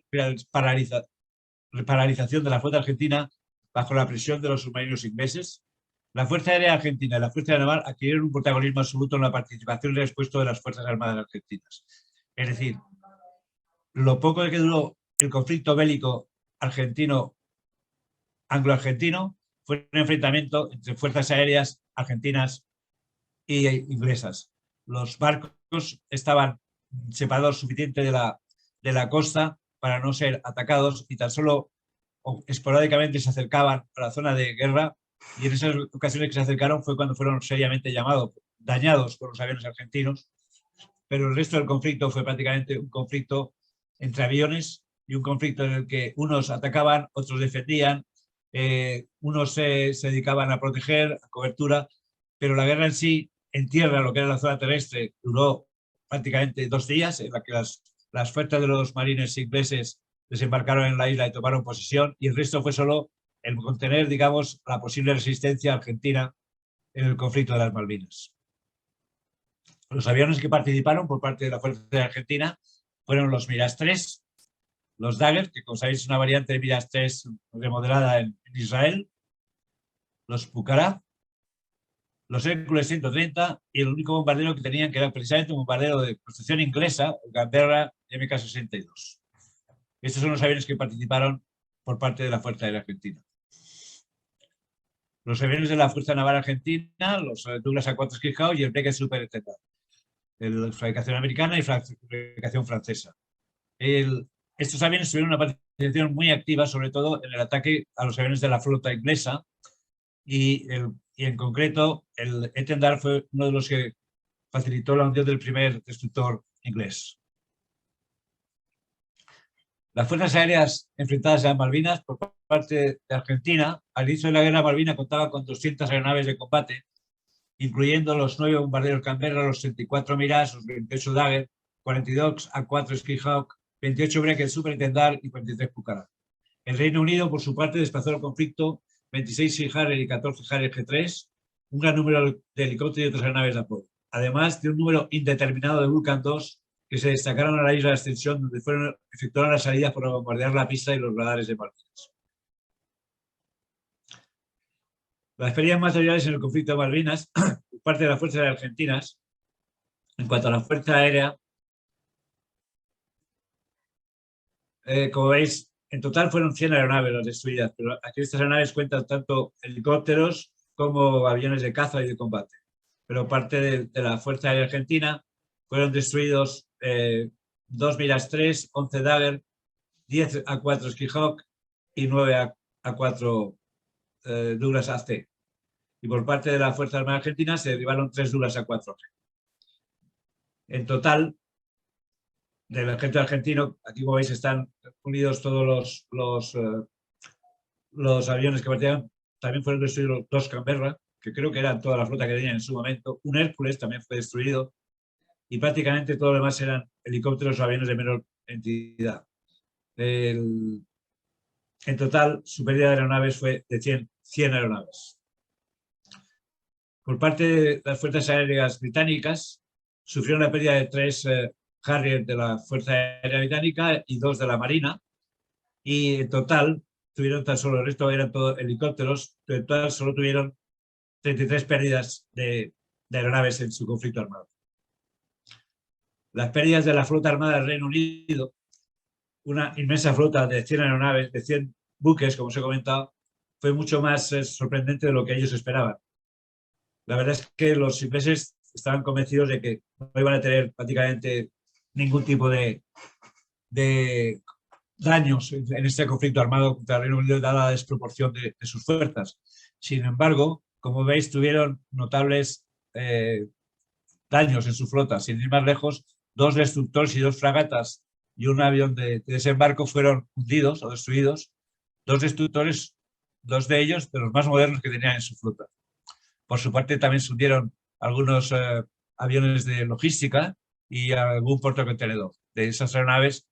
paralización de la flota argentina bajo la presión de los submarinos ingleses, la Fuerza Aérea Argentina y la Fuerza Aérea Naval adquirieron un protagonismo absoluto en la participación y respuesta de las Fuerzas Armadas argentinas. Es decir, lo poco que duró el conflicto bélico anglo-argentino fue un enfrentamiento entre fuerzas aéreas argentinas e inglesas. Los barcos estaban separador suficiente de la costa para no ser atacados y tan solo o esporádicamente se acercaban a la zona de guerra, y en esas ocasiones que se acercaron fue cuando fueron seriamente dañados por los aviones argentinos, pero el resto del conflicto fue prácticamente un conflicto entre aviones y un conflicto en el que unos atacaban, otros defendían, unos se dedicaban a proteger, a cobertura, pero la guerra en sí, en tierra, lo que era la zona terrestre, duró prácticamente 2 días, en la que las fuerzas de los marines ingleses desembarcaron en la isla y tomaron posesión, y el resto fue solo el contener, digamos, la posible resistencia argentina en el conflicto de las Malvinas. Los aviones que participaron por parte de la Fuerza de Argentina fueron los Mirage 3, los Dagger, que como sabéis es una variante de Mirage 3 remodelada en Israel, los Pucará, los Hércules 130 y el único bombardero que tenían, que era precisamente un bombardero de construcción inglesa, el Canberra MK-62. Estos son los aviones que participaron por parte de la Fuerza Aérea Argentina. Los aviones de la Fuerza Naval Argentina, los Douglas A4 Skyhawk y el Breguet Super Etendard, fabricación americana y fabricación francesa. Estos aviones tuvieron una participación muy activa, sobre todo en el ataque a los aviones de la flota inglesa, y en concreto el Etendard fue uno de los que facilitó la hundición del primer destructor inglés. Las fuerzas aéreas enfrentadas a Malvinas por parte de Argentina, al inicio de la guerra Malvina contaba con 200 aeronaves de combate, incluyendo los 9 bombarderos Canberra, los 34 Mirage, los 28 Dagger, 42 A4 Skyhawk, 28 Breguet Super Etendard y 43 Pucará. El Reino Unido, por su parte, desplazó al conflicto 26 Sea Harrier y 14 Harrier G3, un gran número de helicópteros y otras aeronaves de apoyo, además de un número indeterminado de Vulcan 2 que se destacaron a la isla de Ascensión, donde efectuaron las salidas para bombardear la pista y los radares de Malvinas. Las pérdidas materiales en el conflicto de Malvinas, por parte de las fuerzas argentinas, en cuanto a la fuerza aérea, como veis, en total fueron 100 aeronaves las destruidas, pero aquí estas aeronaves cuentan tanto helicópteros como aviones de caza y de combate. Pero parte de la Fuerza Aérea Argentina fueron destruidos 2 Mirage 3, 11 Dagger, 10 A4 Skyhawk y 9 A4 Douglas AC. Y por parte de la Fuerza Armada Argentina se derribaron 3 Douglas A4G. En total, del ejército argentino, aquí como veis están unidos todos los aviones que partían. También fueron destruidos 2 Canberra, que creo que eran toda la flota que tenían en su momento. Un Hércules también fue destruido. Y prácticamente todo lo demás eran helicópteros o aviones de menor entidad. En total, su pérdida de aeronaves fue de 100 aeronaves. Por parte de las fuerzas aéreas británicas, sufrieron la pérdida de 3 Harrier de la Fuerza Aérea Británica y 2 de la Marina. Y en total, tuvieron tan solo, el resto eran todos helicópteros, en total solo tuvieron 33 pérdidas de aeronaves en su conflicto armado. Las pérdidas de la flota armada del Reino Unido, una inmensa flota de 100 aeronaves, de 100 buques, como os he comentado, fue mucho más sorprendente de lo que ellos esperaban. La verdad es que los ingleses estaban convencidos de que no iban a tener prácticamente ningún tipo de daños en este conflicto armado contra el Reino Unido, dada la desproporción de sus fuerzas. Sin embargo, como veis, tuvieron notables daños en su flota. Sin ir más lejos, 2 destructores y 2 fragatas y un avión de desembarco fueron hundidos o destruidos. 2 destructores, 2 de ellos de los más modernos que tenían en su flota. Por su parte, también se hundieron algunos aviones de logística y algún portacontenedor. De esas aeronaves,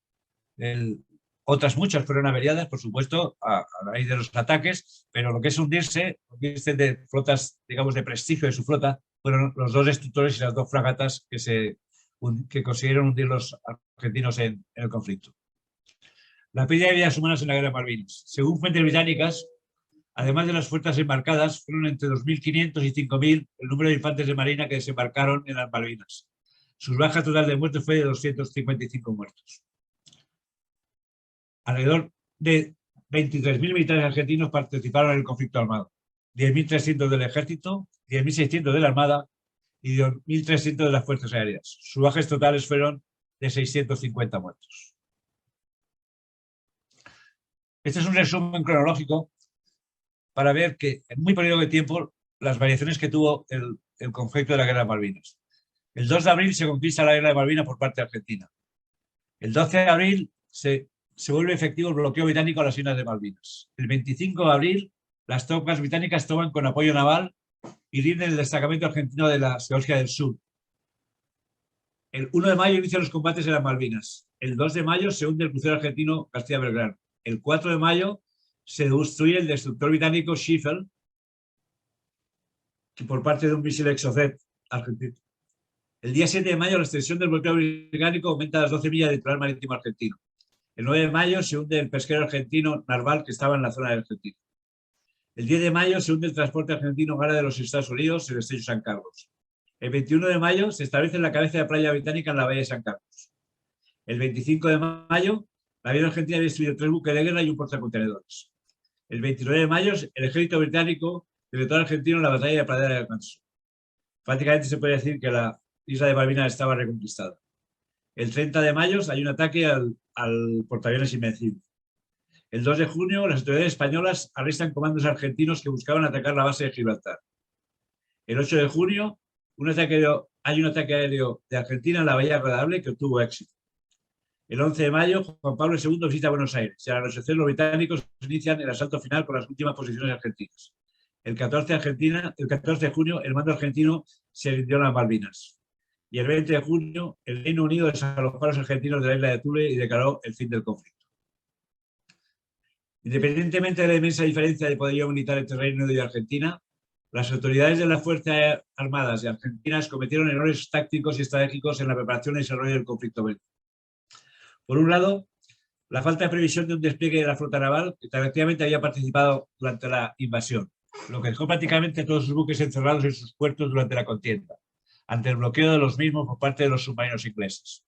otras muchas fueron averiadas, por supuesto, a raíz de los ataques, pero lo que es hundirse de flotas, digamos, de prestigio de su flota, fueron los 2 destructores y las 2 fragatas que consiguieron hundir los argentinos en el conflicto. La pérdida de vidas humanas en la guerra de Malvinas. Según fuentes británicas, además de las fuerzas embarcadas, fueron entre 2.500 y 5.000 el número de infantes de marina que desembarcaron en las Malvinas. Su baja total de muertos fue de 255 muertos. Alrededor de 23.000 militares argentinos participaron en el conflicto armado. 10.300 del ejército, 10.600 de la armada y 2.300 de las fuerzas aéreas. Sus bajas totales fueron de 650 muertos. Este es un resumen cronológico para ver que en muy poquito tiempo las variaciones que tuvo el conflicto de la Guerra de Malvinas. El 2 de abril se conquista la Guerra de Malvinas por parte de Argentina. El 12 de abril se vuelve efectivo el bloqueo británico a las Islas de Malvinas. El 25 de abril las tropas británicas toman con apoyo naval y rinden el destacamento argentino de la Georgia del Sur. El 1 de mayo inician los combates en las Malvinas. El 2 de mayo se hunde el crucero argentino Castilla-Belgrano. El 4 de mayo se destruye el destructor británico Sheffield por parte de un misil Exocet argentino. El día 7 de mayo la extensión del bloqueo británico aumenta a las 12 millas del litoral marítimo argentino. El 9 de mayo se hunde el pesquero argentino Narval, que estaba en la zona de Argentina. El 10 de mayo se hunde el transporte argentino Gara de los Estados Unidos, el estrecho San Carlos. El 21 de mayo se establece la cabeza de playa británica en la bahía de San Carlos. El 25 de mayo la aviación argentina había destruido 3 buques de guerra y un portacontenedores. El 29 de mayo el ejército británico derrotó al argentino en la batalla de Pradera del Almanzor. Prácticamente se puede decir que la isla de Malvinas estaba reconquistada. El 30 de mayo hay un ataque al portaaviones Invencible. El 2 de junio las autoridades españolas arrestan comandos argentinos que buscaban atacar la base de Gibraltar. El 8 de junio hay un ataque aéreo de Argentina en la bahía Agradable que obtuvo éxito. El 11 de mayo Juan Pablo II visita Buenos Aires y al anochecer los británicos inician el asalto final con las últimas posiciones argentinas. El 14 de junio el mando argentino se rindió en las Malvinas. Y el 20 de junio el Reino Unido desalojó a los argentinos de la isla de Thule y declaró el fin del conflicto. Independientemente de la inmensa diferencia de poderío militar entre Reino Unido y Argentina, las autoridades de las Fuerzas Armadas de Argentinas cometieron errores tácticos y estratégicos en la preparación y desarrollo del conflicto bélico. Por un lado, la falta de previsión de un despliegue de la flota naval que efectivamente había participado durante la invasión, lo que dejó prácticamente todos sus buques encerrados en sus puertos durante la contienda, ante el bloqueo de los mismos por parte de los submarinos ingleses.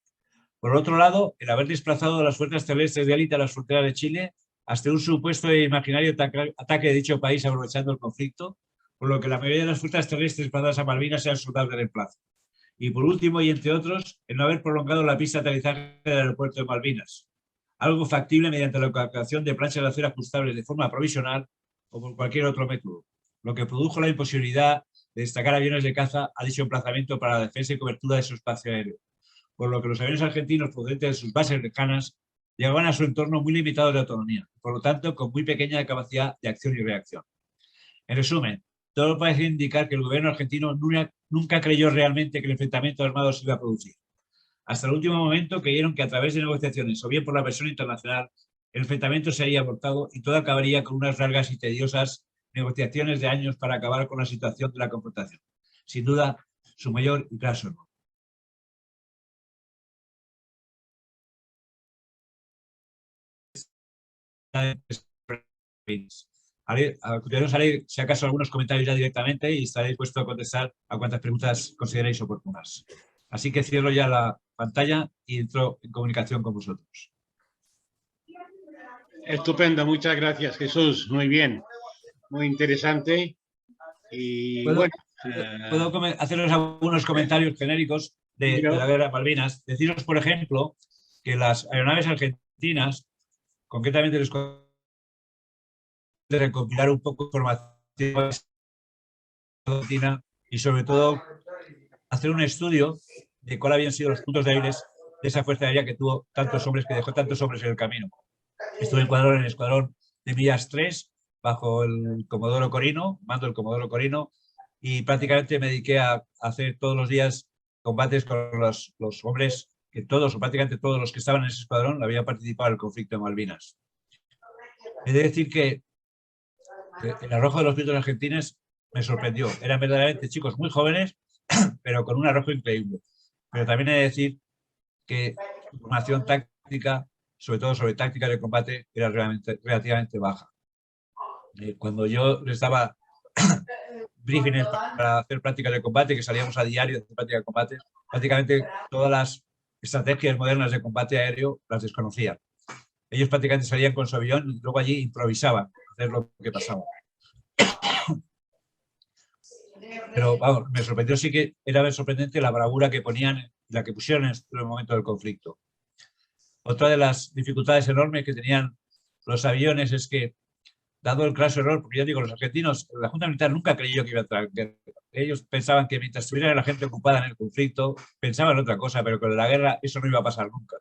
Por otro lado, el haber desplazado a las fuerzas terrestres de élite a las fronteras de Chile hasta un supuesto e imaginario ataque de dicho país aprovechando el conflicto, por lo que la mayoría de las fuerzas terrestres desplazadas a Malvinas sean soldados de reemplazo. Y por último, y entre otros, el no haber prolongado la pista de aterrizaje del aeropuerto de Malvinas, algo factible mediante la colocación de planchas de acero ajustables de forma provisional o por cualquier otro método, lo que produjo la imposibilidad de destacar aviones de caza a dicho emplazamiento para la defensa y cobertura de su espacio aéreo, por lo que los aviones argentinos procedentes de sus bases lejanas llegaban a su entorno muy limitado de autonomía, por lo tanto con muy pequeña capacidad de acción y reacción. En resumen, todo parece indicar que el gobierno argentino nunca creyó realmente que el enfrentamiento armado se iba a producir. Hasta el último momento creyeron que a través de negociaciones o bien por la presión internacional, el enfrentamiento se había abortado y todo acabaría con unas largas y tediosas negociaciones de años para acabar con la situación de la confrontación. Sin duda, su mayor y claro error. A continuación haré, si acaso, algunos comentarios ya directamente y estaré dispuesto a contestar a cuantas preguntas consideréis oportunas. Así que cierro ya la pantalla y entro en comunicación con vosotros. Estupendo, muchas gracias, Jesús. Muy bien, muy interesante. Y ¿Puedo haceros algunos comentarios genéricos de la guerra de Malvinas? Deciros, por ejemplo, que las aeronaves argentinas, concretamente les de recopilar un poco de información y sobre todo hacer un estudio de cuáles habían sido los puntos débiles de esa fuerza aérea que tuvo tantos hombres, que dejó tantos hombres en el camino. Estuve en el escuadrón de Millas 3 bajo el Comodoro Corino, mando el Comodoro Corino, y prácticamente me dediqué a hacer todos los días combates con los hombres que todos o prácticamente todos los que estaban en ese escuadrón habían participado en el conflicto de Malvinas. He de decir que el arrojo de los pilotos argentinos me sorprendió. Eran verdaderamente chicos muy jóvenes, pero con un arrojo increíble. Pero también he de decir que su formación táctica, sobre todo sobre táctica de combate, era relativamente baja. Cuando yo les daba briefings para hacer prácticas de combate, que salíamos a diario de hacer prácticas de combate, prácticamente todas las estrategias modernas de combate aéreo las desconocían. Ellos prácticamente salían con su avión y luego allí improvisaban hacer lo que pasaba. Pero vamos, me sorprendió, sí que era sorprendente la bravura que ponían y la que pusieron en el momento del conflicto. Otra de las dificultades enormes que tenían los aviones es que, dado el craso error, porque yo digo, los argentinos, la Junta Militar nunca creyó que iba a entrar en guerra. Ellos pensaban que mientras estuviera la gente ocupada en el conflicto, pensaban en otra cosa, pero con la guerra eso no iba a pasar nunca.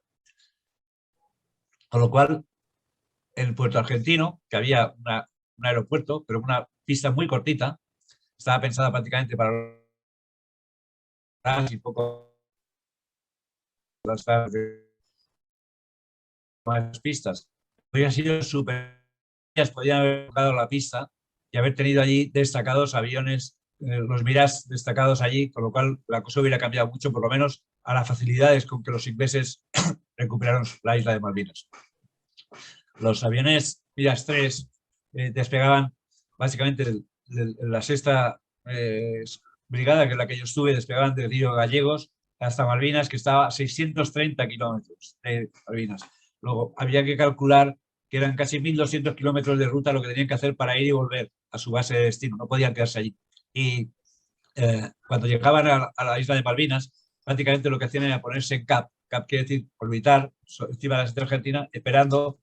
Con lo cual, en el puerto argentino, que había un aeropuerto, pero una pista muy cortita, estaba pensada prácticamente para y poco las pistas. Podrían sido súper, podían haber tocado la pista y haber tenido allí destacados aviones, los Mirage destacados allí, con lo cual la cosa hubiera cambiado mucho, por lo menos a las facilidades con que los ingleses recuperaron la isla de Malvinas. Los aviones Mirage 3 despegaban básicamente la 6ª brigada, que es la que yo estuve, despegaban del río Gallegos hasta Malvinas, que estaba a 630 kilómetros de Malvinas. Luego había que calcular que eran casi 1.200 kilómetros de ruta lo que tenían que hacer para ir y volver a su base de destino, no podían quedarse allí. Y cuando llegaban a la isla de Malvinas, prácticamente lo que hacían era ponerse en CAP. CAP quiere decir orbitar encima de la isla argentina, esperando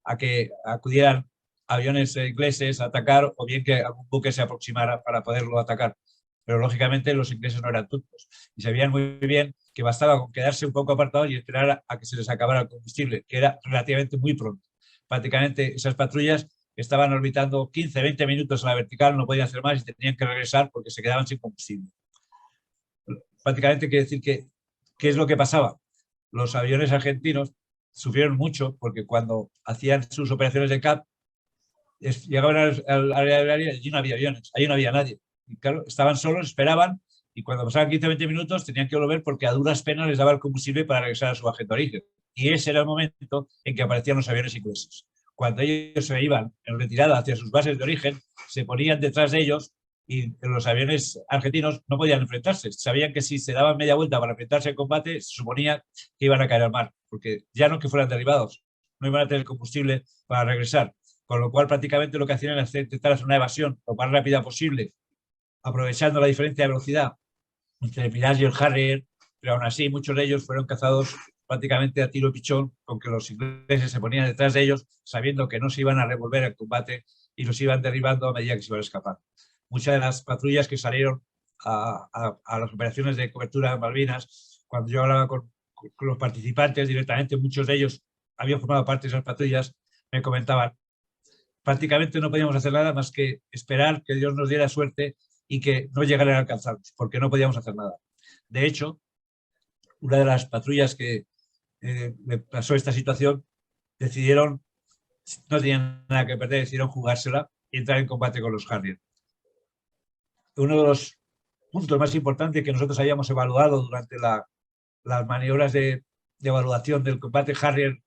a que acudieran aviones ingleses a atacar o bien que algún buque se aproximara para poderlo atacar. Pero lógicamente los ingleses no eran tontos y sabían muy bien que bastaba con quedarse un poco apartados y esperar a que se les acabara el combustible, que era relativamente muy pronto. Prácticamente esas patrullas estaban orbitando 15-20 minutos a la vertical, no podían hacer más y tenían que regresar porque se quedaban sin combustible. Prácticamente quiere decir que, ¿qué es lo que pasaba? Los aviones argentinos sufrieron mucho porque cuando hacían sus operaciones de CAP, llegaban al área aérea y allí no había aviones, allí no había nadie. Y claro, estaban solos, esperaban y cuando pasaban 15-20 minutos tenían que volver porque a duras penas les daba el combustible para regresar a su agente de origen. Y ese era el momento en que aparecían los aviones ingleses. Cuando ellos se iban en retirada hacia sus bases de origen, se ponían detrás de ellos y los aviones argentinos no podían enfrentarse. Sabían que si se daban media vuelta para enfrentarse al combate, se suponía que iban a caer al mar, porque ya no que fueran derribados, no iban a tener combustible para regresar. Con lo cual prácticamente lo que hacían era intentar hacer una evasión lo más rápida posible, aprovechando la diferencia de velocidad entre el Mirage y el Harrier, pero aún así muchos de ellos fueron cazados prácticamente a tiro pichón, con que los ingleses se ponían detrás de ellos sabiendo que no se iban a revolver al combate y los iban derribando a medida que se iban escapando. Muchas de las patrullas que salieron a las operaciones de cobertura de Malvinas, cuando yo hablaba con los participantes directamente, muchos de ellos habían formado parte de esas patrullas, me comentaban, prácticamente no podíamos hacer nada más que esperar que Dios nos diera suerte y que no llegaran a alcanzarnos, porque no podíamos hacer nada. De hecho, una de las patrullas que me pasó esta situación, decidieron, no tenían nada que perder, decidieron jugársela y entrar en combate con los Harrier. Uno de los puntos más importantes que nosotros habíamos evaluado durante las maniobras de evaluación del combate Harrier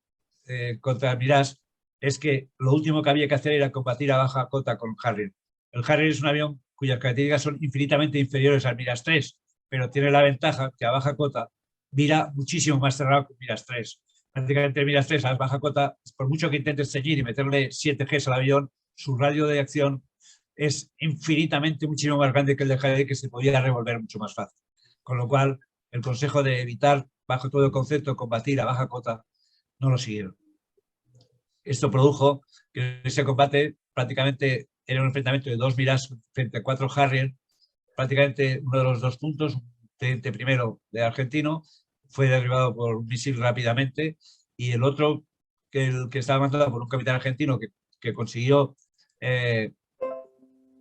contra el Mirage es que lo último que había que hacer era combatir a baja cota con Harrier. El Harrier es un avión cuyas características son infinitamente inferiores al Mirage 3, pero tiene la ventaja que a baja cota mira muchísimo más cerrado que el Mirage 3. Prácticamente el Mirage 3 a baja cota, por mucho que intentes seguir y meterle 7 Gs al avión, su radio de acción es infinitamente muchísimo más grande que el de Harrier, que se podía revolver mucho más fácil. Con lo cual, el consejo de evitar, bajo todo el concepto, combatir a baja cota, no lo siguieron. Esto produjo que ese combate prácticamente era un enfrentamiento de 2 Mirage frente a 4 Harrier. Prácticamente uno de los 2 puntos, un teniente primero de argentino, fue derribado por un misil rápidamente y el otro, el que estaba mandado por un capitán argentino que consiguió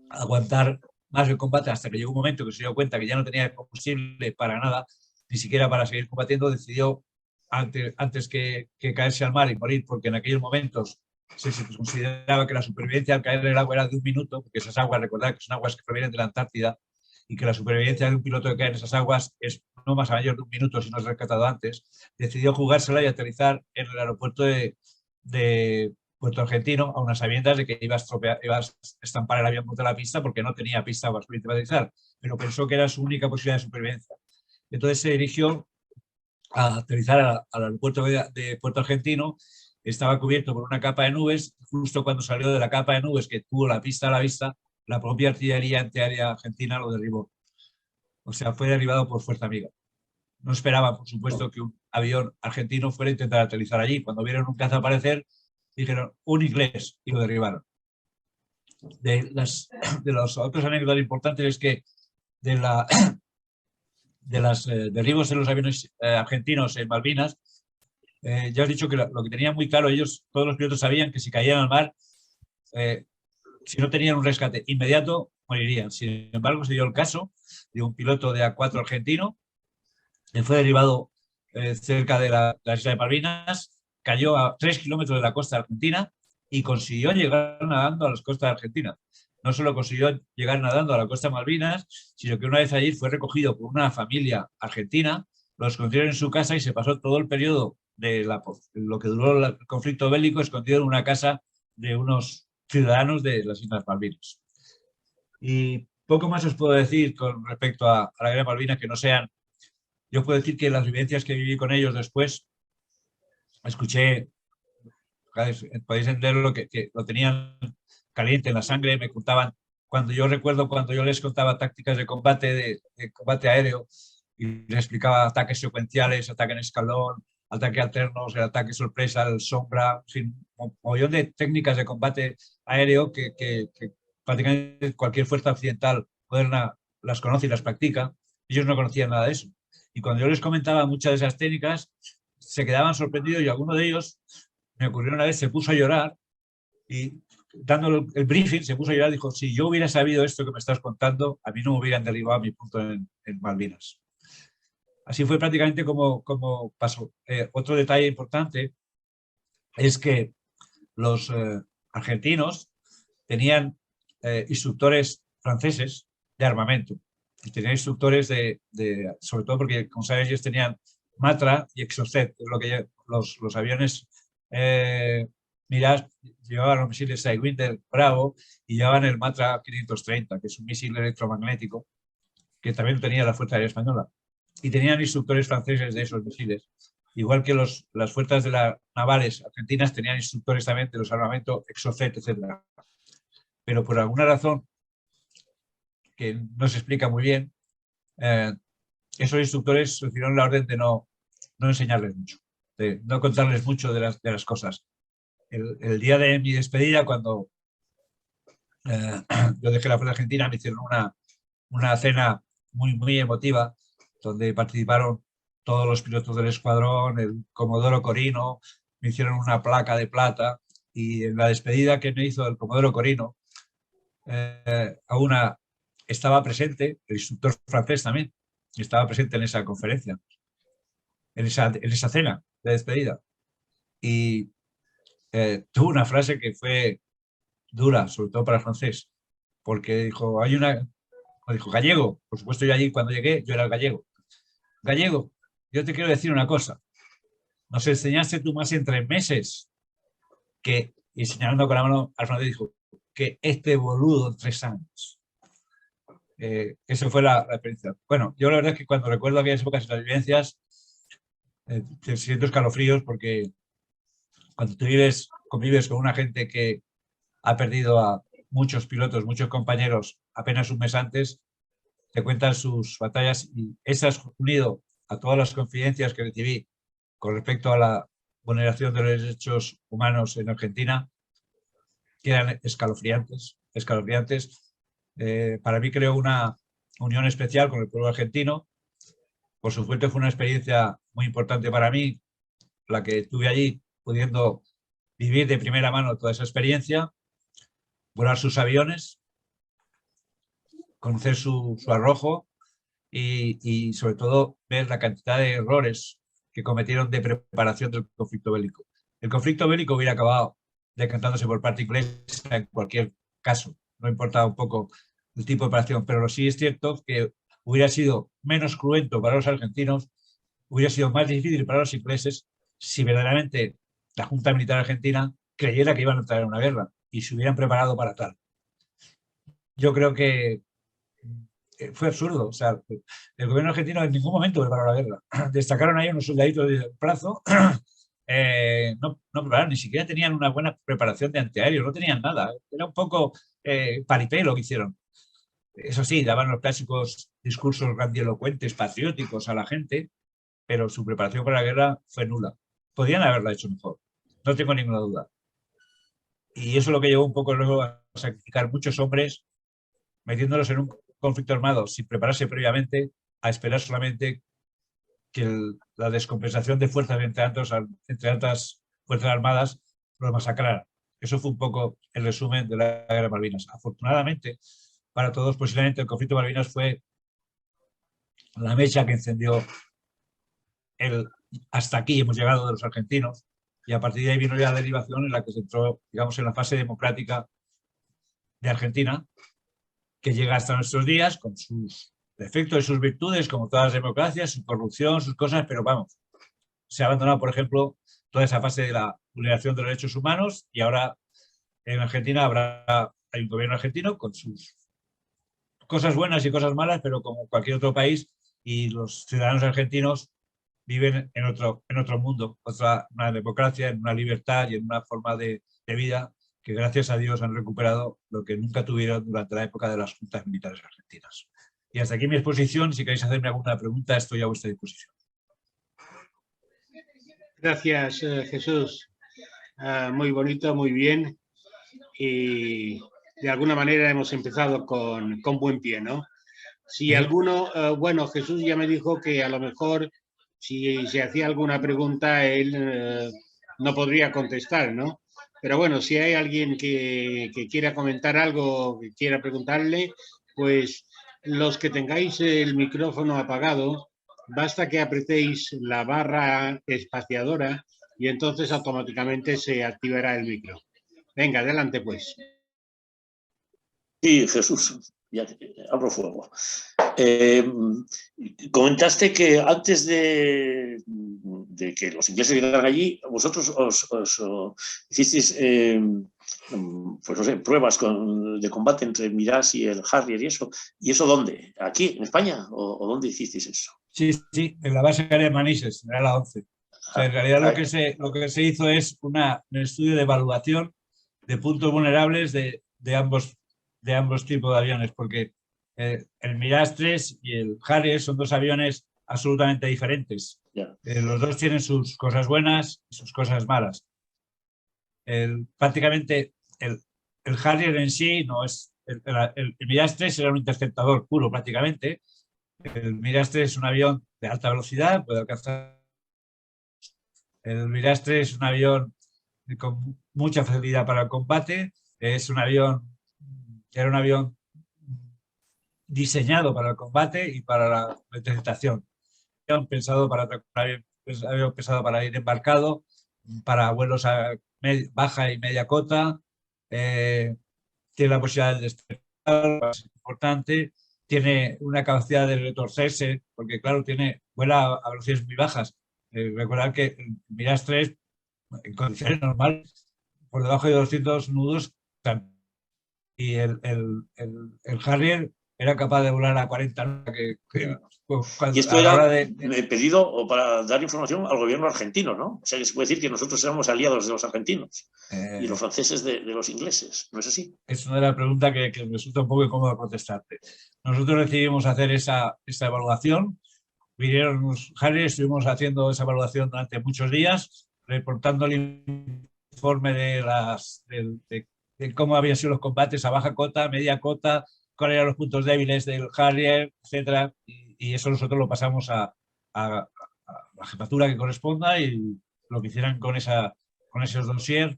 aguantar más el combate hasta que llegó un momento que se dio cuenta que ya no tenía combustible para nada, ni siquiera para seguir combatiendo, decidió antes que caerse al mar y morir, porque en aquellos momentos se consideraba que la supervivencia al caer en el agua era de 1 minuto, porque esas aguas, recordad que son aguas que provienen de la Antártida, y que la supervivencia de un piloto que cae en esas aguas es no más mayor de 1 minuto si no es rescatado antes, decidió jugársela y aterrizar en el aeropuerto de Puerto Argentino, a unas sabiendas de que iba a estampar el avión contra la pista porque no tenía pista para aterrizar, pero pensó que era su única posibilidad de supervivencia. Entonces se dirigió a aterrizar al aeropuerto de Puerto Argentino. Estaba cubierto por una capa de nubes. Justo cuando salió de la capa de nubes que tuvo la pista a la vista, la propia artillería antiaérea argentina lo derribó. O sea, fue derribado por fuerza amiga. no esperaban, por supuesto, que un avión argentino fuera a intentar aterrizar allí. Cuando vieron un caza aparecer, dijeron, un inglés, y lo derribaron. De los otros anécdotas importantes es que de los derribos de los aviones argentinos en Malvinas, ya os he dicho que lo que tenían muy claro ellos, todos los pilotos sabían que si caían al mar, si no tenían un rescate inmediato, morirían. Sin embargo, se dio el caso de un piloto de A4 argentino, que fue derribado cerca de la isla de Malvinas, cayó a 3 kilómetros de la costa argentina y consiguió llegar nadando a las costas argentinas. No solo consiguió llegar nadando a la costa de Malvinas, sino que una vez allí fue recogido por una familia argentina, lo escondieron en su casa y se pasó todo el periodo de lo que duró el conflicto bélico escondido en una casa de unos ciudadanos de las Islas Malvinas. Y poco más os puedo decir con respecto a la guerra de Malvinas que no sean. Yo puedo decir que las vivencias que viví con ellos después, escuché, podéis entenderlo, que lo tenían caliente en la sangre, me contaban, cuando yo les contaba tácticas de combate aéreo y les explicaba ataques secuenciales, ataque en escalón, ataque alternos, el ataque sorpresa, el sombra, un montón de técnicas de combate aéreo que prácticamente cualquier fuerza occidental moderna las conoce y las practica. Ellos no conocían nada de eso. Y cuando yo les comentaba muchas de esas técnicas, se quedaban sorprendidos y alguno de ellos, me ocurrió una vez, se puso a llorar y dándole el briefing, se puso a llorar y dijo, si yo hubiera sabido esto que me estás contando, a mí no me hubieran derribado a mi punto en Malvinas. Así fue prácticamente como pasó. Otro detalle importante es que los argentinos tenían instructores franceses de armamento. Y tenían instructores sobre todo porque, como sabéis, ellos tenían Matra y Exocet, lo que los aviones Mirage llevaban los misiles Sidewinder Bravo y llevaban el Matra 530, que es un misil electromagnético que también tenía la Fuerza Aérea Española. Y tenían instructores franceses de esos misiles. Igual que las fuerzas navales argentinas tenían instructores también de los armamentos Exocet, etc. Pero por alguna razón que no se explica muy bien, esos instructores recibieron la orden de no enseñarles mucho, de no contarles mucho de las cosas. El día de mi despedida, cuando yo dejé la Fuerza Argentina, me hicieron una cena muy emotiva, donde participaron todos los pilotos del escuadrón, el Comodoro Corino, me hicieron una placa de plata y en la despedida que me hizo el Comodoro Corino, estaba presente, el instructor francés también, estaba presente en esa conferencia, en esa cena de despedida. Y tuvo una frase que fue dura, sobre todo para el francés, porque dijo, dijo, gallego, por supuesto yo allí cuando llegué, yo era el gallego. Gallego, yo te quiero decir una cosa, nos enseñaste tú más en 3 meses que, y señalando con la mano al francés, dijo, que este boludo en 3 años. Eso fue la experiencia. Bueno, yo la verdad es que cuando recuerdo aquellas épocas y las vivencias, te siento escalofríos porque cuando tú convives con una gente que ha perdido a muchos pilotos, muchos compañeros apenas un mes antes, te cuentan sus batallas y esas, unido a todas las confidencias que recibí con respecto a la vulneración de los derechos humanos en Argentina, que eran escalofriantes. Para mí creó una unión especial con el pueblo argentino. Por supuesto fue una experiencia muy importante para mí, la que tuve allí, pudiendo vivir de primera mano toda esa experiencia, volar sus aviones, conocer su arrojo y sobre todo ver la cantidad de errores que cometieron de preparación del conflicto bélico. El conflicto bélico hubiera acabado decantándose por parte inglesa en cualquier caso, no importaba un poco el tipo de operación, pero lo sí es cierto que hubiera sido menos cruento para los argentinos, hubiera sido más difícil para los ingleses si verdaderamente la Junta Militar Argentina creyera que iban a entrar en una guerra y se hubieran preparado para tal. Yo creo que fue absurdo. O sea, el gobierno argentino en ningún momento preparó la guerra. Destacaron ahí unos soldaditos de plazo, no prepararon, ni siquiera tenían una buena preparación de antiaéreo, no tenían nada. Era un poco paripé lo que hicieron. Eso sí, daban los clásicos discursos grandilocuentes, patrióticos a la gente, pero su preparación para la guerra fue nula. Podían haberla hecho mejor, no tengo ninguna duda. Y eso es lo que llevó un poco luego a sacrificar muchos hombres, metiéndolos en un conflicto armado sin prepararse previamente, a esperar solamente que la descompensación de fuerzas entre tantas fuerzas armadas los masacrara. Eso fue un poco el resumen de la guerra de Malvinas. Afortunadamente, para todos, posiblemente el conflicto de Malvinas fue la mecha que encendió hasta aquí hemos llegado de los argentinos, y a partir de ahí vino ya la derivación en la que se entró, digamos, en la fase democrática de Argentina, que llega hasta nuestros días con sus defectos y sus virtudes, como todas las democracias, su corrupción, sus cosas, pero vamos, se ha abandonado, por ejemplo, toda esa fase de la vulneración de los derechos humanos, y ahora en Argentina hay un gobierno argentino con sus cosas buenas y cosas malas, pero como cualquier otro país, y los ciudadanos argentinos viven en otro mundo, una democracia, en una libertad y en una forma de vida que gracias a Dios han recuperado lo que nunca tuvieron durante la época de las juntas militares argentinas. Y hasta aquí mi exposición. Si queréis hacerme alguna pregunta, estoy a vuestra disposición. Gracias, Jesús. Muy bonito, muy bien. Y de alguna manera hemos empezado con buen pie, ¿no? Si alguno, bueno, Jesús ya me dijo que a lo mejor si se hacía alguna pregunta él no podría contestar, ¿no? Pero bueno, si hay alguien que quiera comentar algo, que quiera preguntarle, pues los que tengáis el micrófono apagado, basta que apretéis la barra espaciadora y entonces automáticamente se activará el micro. Venga, adelante pues. Sí, Jesús, ya abro fuego. Comentaste que antes de que los ingleses llegaran allí, vosotros os hicisteis pues no sé, pruebas de combate entre el Mirage y el Harrier y eso. ¿Y eso dónde? ¿Aquí, en España? ¿O dónde hicisteis eso? Sí, en la base aérea de Manises, en la 11. O sea, en realidad lo que se hizo es un estudio de evaluación de puntos vulnerables de ambos tipos de aviones, porque el Mirage 3 y el Harrier son dos aviones absolutamente diferentes. Los dos tienen sus cosas buenas y sus cosas malas. Prácticamente el Harrier en sí no es... El Mirage 3 era un interceptador puro prácticamente. El Mirage 3 es un avión de alta velocidad, puede alcanzar... El Mirage 3 es un avión con mucha facilidad para el combate. Era un avión diseñado para el combate y para la interceptación. Pensado para ir embarcado, para vuelos a baja y media cota, tiene la posibilidad de despegar, es importante, tiene una capacidad de retorcerse, porque claro, vuela a velocidades muy bajas. Recordad que el Mirage 3, en condiciones normales, por debajo de 200 nudos, y el Harrier era capaz de volar a 40. Y esto era pedido o para dar información al gobierno argentino, ¿no? O sea, que se puede decir que nosotros éramos aliados de los argentinos y los franceses de los ingleses, ¿no es así? Es una de las preguntas que me resulta un poco incómodo contestarte. Nosotros decidimos hacer esa evaluación. Vinieron los Harrier, estuvimos haciendo esa evaluación durante muchos días, reportando el informe de cómo habían sido los combates a baja cota, media cota, cuáles eran los puntos débiles del Harrier, etcétera, y eso nosotros lo pasamos a la jefatura que corresponda y lo que hicieran con esos dossiers.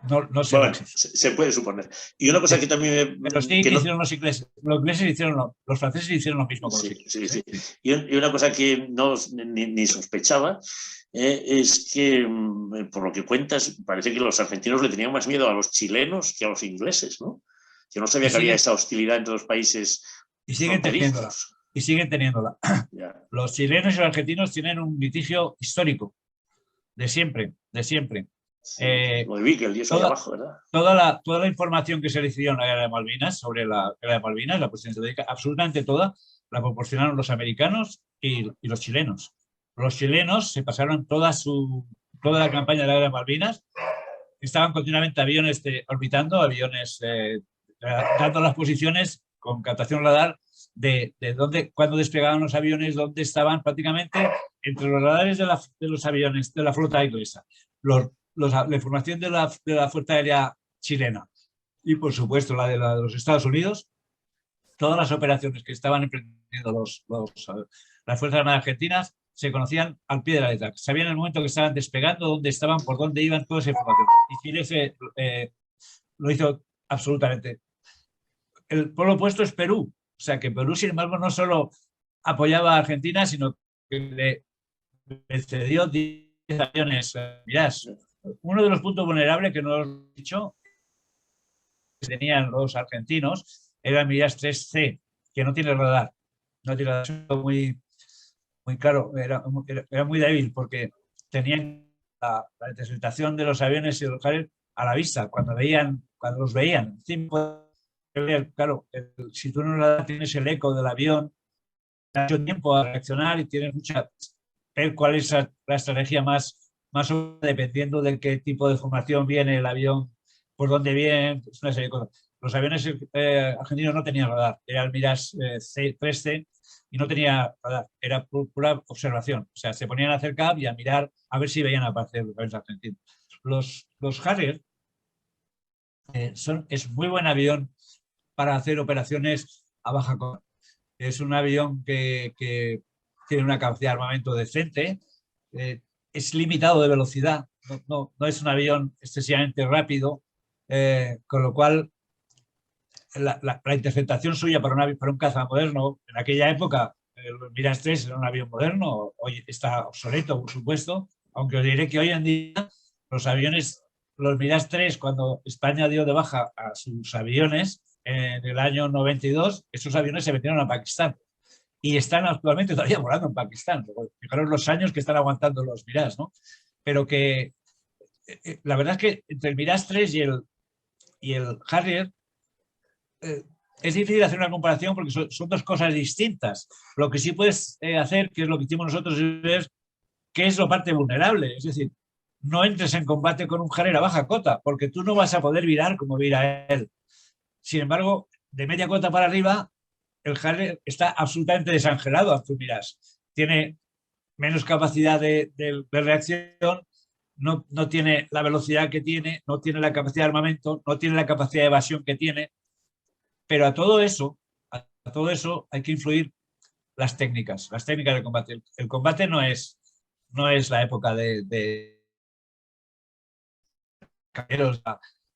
No sé. Bueno, se puede suponer. Y una cosa que también... Pero sí que hicieron los ingleses. Los franceses hicieron lo mismo con los ingleses. Sí. Y una cosa que no ni sospechaba es que, por lo que cuentas, parece que los argentinos le tenían más miedo a los chilenos que a los ingleses, ¿no? Yo no sabía que había esa hostilidad entre los países. Y siguen teniéndola. Los chilenos y los argentinos tienen un litigio histórico, de siempre. Sí, lo de Bickel y eso de abajo, ¿verdad? Toda la información que se recibió en la guerra de Malvinas, sobre la guerra de Malvinas, la posición estratégica, absolutamente toda, la proporcionaron los americanos y los chilenos. Los chilenos se pasaron toda la campaña de la guerra de Malvinas, estaban continuamente aviones orbitando, aviones dando las posiciones con captación radar de dónde, cuándo desplegaban los aviones, dónde estaban prácticamente entre los radares de los aviones de la flota inglesa, la información de la Fuerza Aérea chilena y, por supuesto, la de los Estados Unidos. Todas las operaciones que estaban emprendiendo las Fuerzas Armadas Argentinas se conocían al pie de la letra. Sabían el momento que estaban despegando, dónde estaban, por dónde iban, toda esa información. Y Chile lo hizo absolutamente. El polo opuesto es Perú. O sea que Perú, sin embargo, no solo apoyaba a Argentina, sino que le cedió 10 aviones. Mirad, uno de los puntos vulnerables que no he dicho que tenían los argentinos era el Mirage 3C, que no tiene radar. No tiene radar, muy claro, era muy débil porque tenían la interceptación de los aviones y los Harrier a la vista, cuando los veían. Claro, si tú no tienes el eco del avión, mucho tiempo a reaccionar y tienes ver cuál es la estrategia más dependiendo de qué tipo de formación viene el avión, por dónde viene, es una serie de cosas. Los aviones argentinos no tenían radar, era el Mirage 3C y no tenía radar, era pura observación. O sea, se ponían a hacer cap y a mirar a ver si veían aparecer los aviones argentinos. Los Harrier es muy buen avión para hacer operaciones a baja cota. Es un avión que tiene una capacidad de armamento decente, es limitado de velocidad, no es un avión excesivamente rápido, con lo cual la interceptación suya para un caza moderno, en aquella época, el Mirage 3 era un avión moderno, hoy está obsoleto, por supuesto, aunque os diré que hoy en día los Mirage 3, cuando España dio de baja a sus aviones en el año 92, esos aviones se vendieron a Pakistán y están actualmente todavía volando en Pakistán. Fijaros los años que están aguantando los Mirage, ¿no? Pero que la verdad es que entre el Mirage 3 y el Harrier es difícil hacer una comparación porque son dos cosas distintas. Lo que sí puedes hacer, que es lo que hicimos nosotros, es qué es la parte vulnerable. Es decir, no entres en combate con un Harrier a baja cota, porque tú no vas a poder virar como vira él. Sin embargo, de media cota para arriba, el Harrier está absolutamente desangelado a tu Mirage. Tiene menos capacidad de reacción, no tiene la velocidad que tiene, no tiene la capacidad de armamento, no tiene la capacidad de evasión que tiene. Pero a todo eso hay que influir las técnicas de combate. El combate no es la época de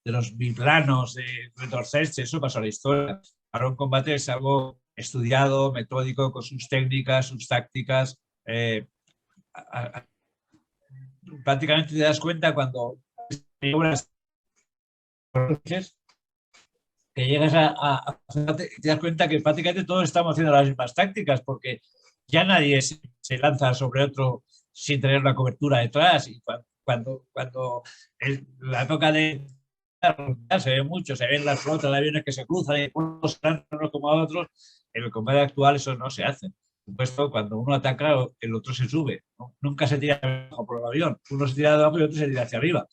los biplanos, de retorcerse, eso pasó a la historia. Ahora un combate es algo estudiado, metódico, con sus técnicas, sus tácticas. Prácticamente te das cuenta cuando que llegas te das cuenta que prácticamente todos estamos haciendo las mismas tácticas porque ya nadie se lanza sobre otro sin tener la cobertura detrás. Y cuando la época de se ve mucho, se ven las flotas de aviones que se cruzan y unos unos como a otros. En el combate actual eso no se hace. Por supuesto, cuando uno ataca, el otro se sube, ¿no? Nunca se tira abajo por el avión. Uno se tira de abajo y el otro se tira hacia arriba.